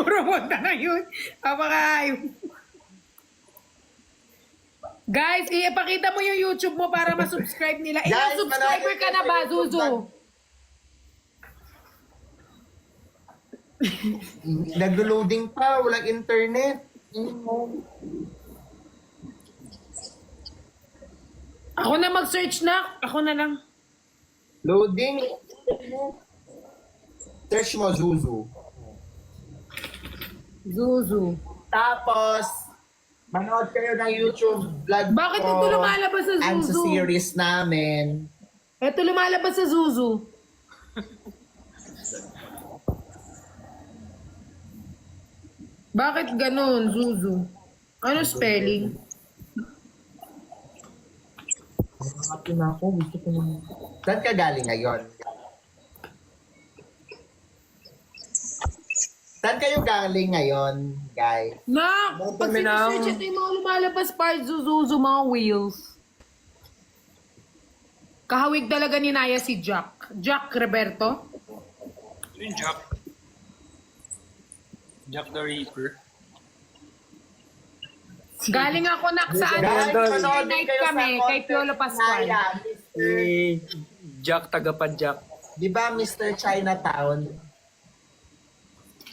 Speaker 1: Promote na yun. Papakayo. Guys, ipakita mo yung YouTube mo para ma-subscribe nila. Ilang
Speaker 5: Guys,
Speaker 1: subscriber ka na ba, Zuzu?
Speaker 5: Naglo-loading pa, walang internet.
Speaker 1: Ako na mag-search na. Ako na lang.
Speaker 5: Loading. Search mo Zuzu.
Speaker 1: Zuzu.
Speaker 5: Tapos, manood kayo ng YouTube vlog
Speaker 1: Bakit
Speaker 5: ko.
Speaker 1: ito lumalabas sa
Speaker 5: And sa
Speaker 1: Zuzu?
Speaker 5: series namin.
Speaker 1: Ito lumalabas sa Zuzu. Bakit ganun, Zuzu? Ano spelling?
Speaker 5: Nakapin na ako. Gusto ko na. Saan ka galing ngayon? Saan kayo galing ngayon, guys?
Speaker 1: Na, pag
Speaker 2: kami ng-
Speaker 1: sinesearch ito yung mga lumalabas parts, zuzuzu, mga wheels. Kahawig talaga ni Naya si Jack. Jack Roberto.
Speaker 4: Yun, Jack. Jack the Reaper.
Speaker 1: Galing ako sa ano,
Speaker 5: Guys,
Speaker 2: Doon.
Speaker 5: manood
Speaker 1: night
Speaker 5: kayo sa
Speaker 1: kami kay
Speaker 5: concert
Speaker 1: Piolo Pascual.
Speaker 5: Naya,
Speaker 2: Si Jack, tagapadjak.
Speaker 5: Di ba Mr. Chinatown?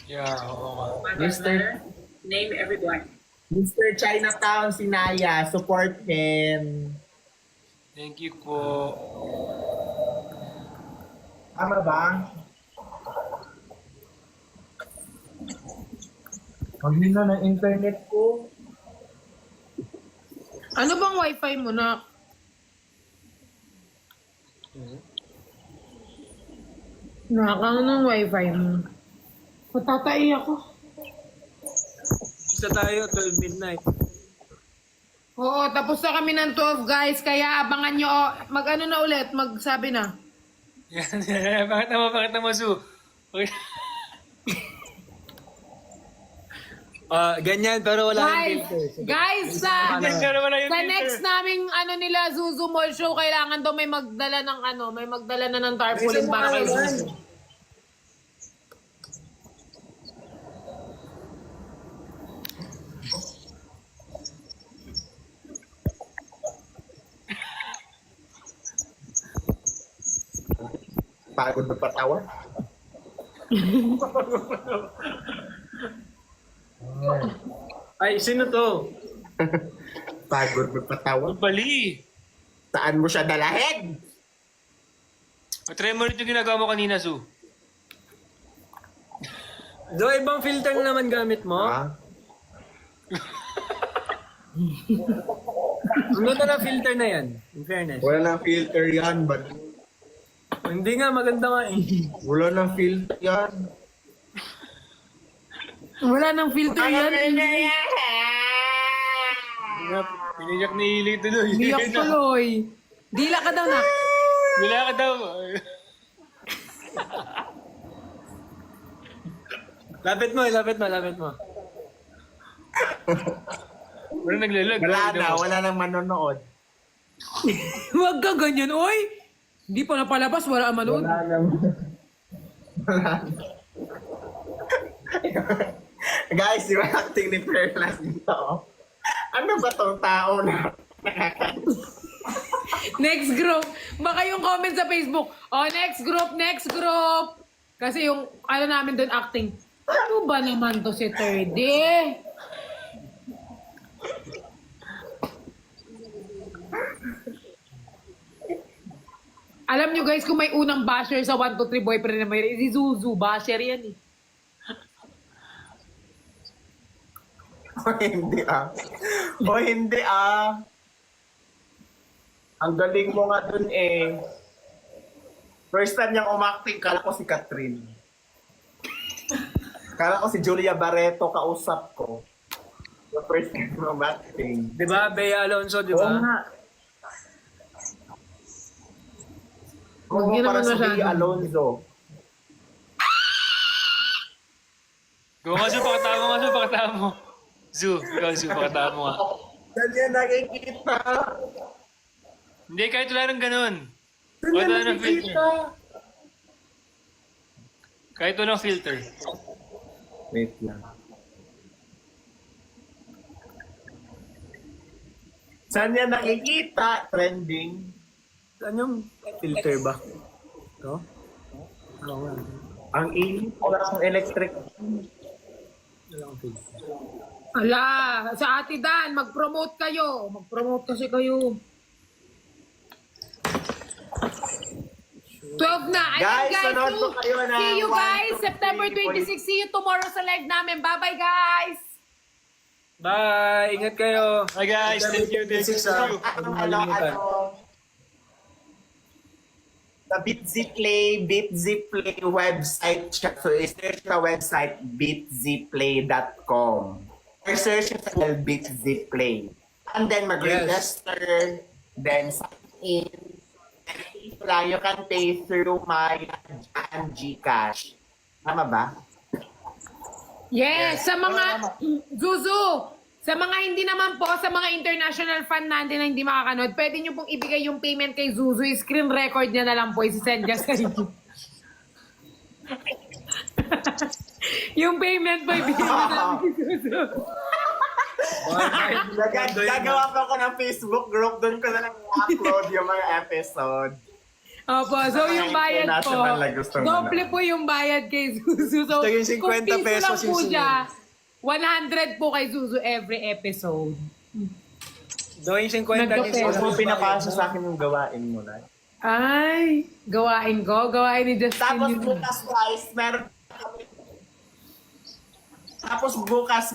Speaker 4: Yeah, oo nga.
Speaker 5: Mr.
Speaker 3: Name everyone.
Speaker 5: Mr. Chinatown, si Naya. Support him.
Speaker 4: Thank you po.
Speaker 5: Tama ba? Ang hina ng internet ko.
Speaker 1: Ano bang wifi mo na? Nakakang ng wifi mo. Patatay ako.
Speaker 2: Isa tayo, 12 midnight.
Speaker 1: Oo, tapos na kami ng 12 guys, kaya abangan nyo, oh, mag-ano na ulit, magsabi na.
Speaker 4: Yan. Bakit naman, Su? Okay.
Speaker 2: Ganyan, pero wala
Speaker 1: Guys,
Speaker 2: yung filter.
Speaker 1: guys, sa
Speaker 4: Pero wala yung filter.
Speaker 1: next naming ano nila, Zuzu Mall Show, kailangan daw may magdala ng ano, may magdala na ng tarpaulin para kay Zuzu.
Speaker 5: Pagod na patawa.
Speaker 2: Ay, sino to?
Speaker 5: Pagod na patawa.
Speaker 4: Bali.
Speaker 5: Saan mo siya dalahin?
Speaker 4: Try mo rin yung ginagawa mo kanina, Su.
Speaker 2: Do, ibang filter na naman gamit mo?
Speaker 5: Ha?
Speaker 2: Ano na filter na yan? In fairness.
Speaker 5: Wala nang filter yan, but
Speaker 2: Hindi nga, maganda nga eh.
Speaker 5: wala nang filter yan.
Speaker 1: Wala nang filter yan.
Speaker 4: Piniyak ni Ili tuloy.
Speaker 1: Biyak tuloy. Dila ka daw na.
Speaker 4: Wala ka daw.
Speaker 2: Lapit mo.
Speaker 4: Wala naglalag.
Speaker 5: Wala nang manonood.
Speaker 1: Huwag ka ganyan, oy! Hindi pa napalabas, wala ang manood.
Speaker 5: Wala. Guys, yung acting ni Perlas dito. Oh. Ano ba tong tao na?
Speaker 1: Next group. Baka yung comment sa Facebook. Oh, next group. Kasi yung ano namin doon acting. Ano ba naman to si 30? Alam nyo guys, kung may unang basher sa 1, 2, 3 boyfriend na may si Zuzu, basher yan eh.
Speaker 5: O hindi ah. Ang galing mo nga dun eh. First time niyang umacting, kala ko si Catherine. Kala ko si Julia Barreto kausap ko. The first time mo umacting.
Speaker 2: Di ba? Bea Alonso, di
Speaker 5: Oo
Speaker 2: ba?
Speaker 5: nga. Oo,
Speaker 1: Hindi
Speaker 5: para
Speaker 1: naman
Speaker 5: si Bea
Speaker 1: masyado.
Speaker 5: Alonso.
Speaker 4: Go nga, Su. Pakatama mo. Zu, ikaw, Zu. Pakatama mo nga.
Speaker 5: Saan niya nakikita?
Speaker 4: Hindi, kahit wala nang ganun.
Speaker 5: Saan niya
Speaker 4: Wala nang filter.
Speaker 5: nakikita?
Speaker 4: Kahit walang filter.
Speaker 5: Wait lang. Saan niya nakikita? Trending.
Speaker 2: Saan yung filter ba? Ito? Oo nga.
Speaker 5: Ang init. Wala akong electric.
Speaker 2: Wala akong filter.
Speaker 1: Ala, sa Ate Dan, mag-promote kayo. Mag-promote kasi kayo. 12 na. Ayan
Speaker 5: Guys,
Speaker 1: guys.
Speaker 5: sunod
Speaker 1: So,
Speaker 5: po kayo na
Speaker 1: see you
Speaker 5: 1,
Speaker 1: guys.
Speaker 5: 2, 3,
Speaker 1: September 26. See you tomorrow sa live namin. Bye-bye guys.
Speaker 2: Bye! Ingat kayo!
Speaker 4: Hi guys, thank you.
Speaker 2: Nakalimutan.
Speaker 5: Sa BitZplay website siya. So, i-search sa website bitzplay.com. Or search sa BitZplay. And then mag-register. Then sign in. And you can pay through my and Gcash. Tama ba?
Speaker 1: Yes, sa mga Zuzu, sa mga hindi naman po, sa mga international fan natin na hindi makakanood, pwede nyo pong ibigay yung payment kay Zuzu, screen record niya na lang po, isi-send niya sa inyo. Yung payment po, ibigay mo na lang kay Zuzu.
Speaker 5: Gagawa pa ako ng Facebook group, doon ko na lang upload yung mga episode.
Speaker 1: Opo, so yung bayad po,
Speaker 5: international na gustong
Speaker 1: doble po yung bayad kay Zuzu. So,
Speaker 2: Ito yung 50
Speaker 1: kung piso
Speaker 2: pesos
Speaker 1: lang po
Speaker 2: yung
Speaker 1: siya, 100 po kay Zuzu every episode.
Speaker 2: Doon yung 50
Speaker 1: Nagkapera.
Speaker 2: pesos.
Speaker 5: Kung pinapasa sa akin yung gawain mo na.
Speaker 1: Ay, gawain ko, gawain ni Justin.
Speaker 5: Tapos
Speaker 1: yun.
Speaker 5: bukas guys,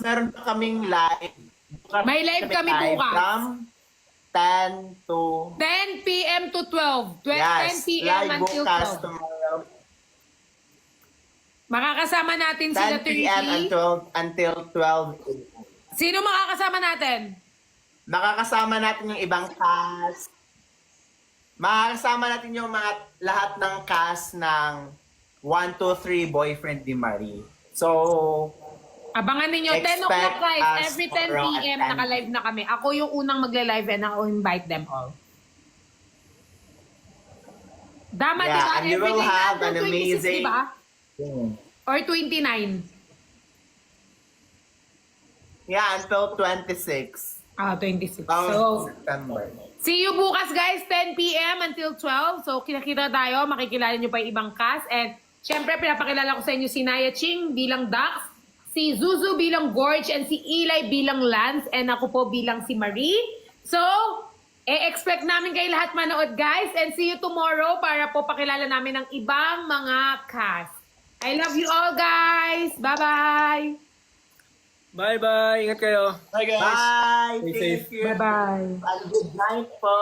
Speaker 5: meron pa kaming live.
Speaker 1: May live kami bukas.
Speaker 5: From 10 to
Speaker 1: 10 p.m. to 12. 10
Speaker 5: yes,
Speaker 1: p.m.
Speaker 5: live
Speaker 1: until
Speaker 5: bukas
Speaker 1: 12.
Speaker 5: tomorrow.
Speaker 1: Makakasama natin sila
Speaker 5: 10 p.m.
Speaker 1: 30.
Speaker 5: until 12.
Speaker 1: Sino makakasama natin?
Speaker 5: Makakasama natin yung ibang cast. Makakasama natin yung mga lahat ng cast ng 1, 2, 3 Boyfriend ni Marie. So,
Speaker 1: Abangan ninyo, 10
Speaker 5: Expect
Speaker 1: o'clock live.
Speaker 5: us
Speaker 1: Every 10
Speaker 5: tomorrow at
Speaker 1: p.m.
Speaker 5: 10.
Speaker 1: naka-live na kami. Ako yung unang magle-live and ako invite them all. Dama,
Speaker 5: Yeah,
Speaker 1: diba?
Speaker 5: and you will
Speaker 1: Everything
Speaker 5: have
Speaker 1: until
Speaker 5: an
Speaker 1: 26,
Speaker 5: amazing-
Speaker 1: diba? Or 29?
Speaker 5: yeah, until 26
Speaker 1: Ah, 26.
Speaker 5: of
Speaker 1: So,
Speaker 5: September.
Speaker 1: see you bukas guys, 10 p.m. until 12. So, kita-kita tayo. Makikilala nyo pa yung ibang cast. And, syempre, pinapakilala ko sa inyo si Naya Ching bilang Dax, si Zuzu bilang Gorge, and si Eli bilang Lance, and ako po bilang si Marie. So, expect namin kayo lahat manood guys. And see you tomorrow para po pakilala namin ng ibang mga cast. I love you all guys. Bye-bye.
Speaker 2: Bye-bye. Ingat kayo.
Speaker 4: Bye guys.
Speaker 5: Bye!
Speaker 2: Stay
Speaker 5: Thank
Speaker 2: safe.
Speaker 5: you.
Speaker 1: Bye-bye.
Speaker 5: And good night po!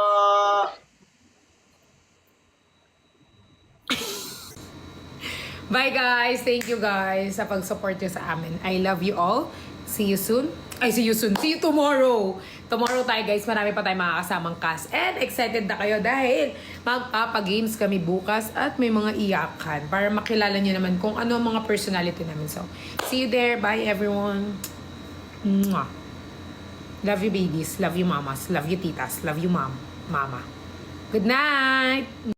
Speaker 1: Bye guys! Thank you guys sa pag-support nyo sa amin. I love you all. See you soon. Ay, see you soon. See you tomorrow. Tomorrow tayo guys. Marami pa tayong makakasamang cast. And excited na kayo dahil magpapagames kami bukas at may mga iyakan para makilala nyo naman kung ano ang mga personality namin. So, see you there. Bye everyone. Mwah. Love you babies. Love you mamas. Love you titas. Love you mama. Good night.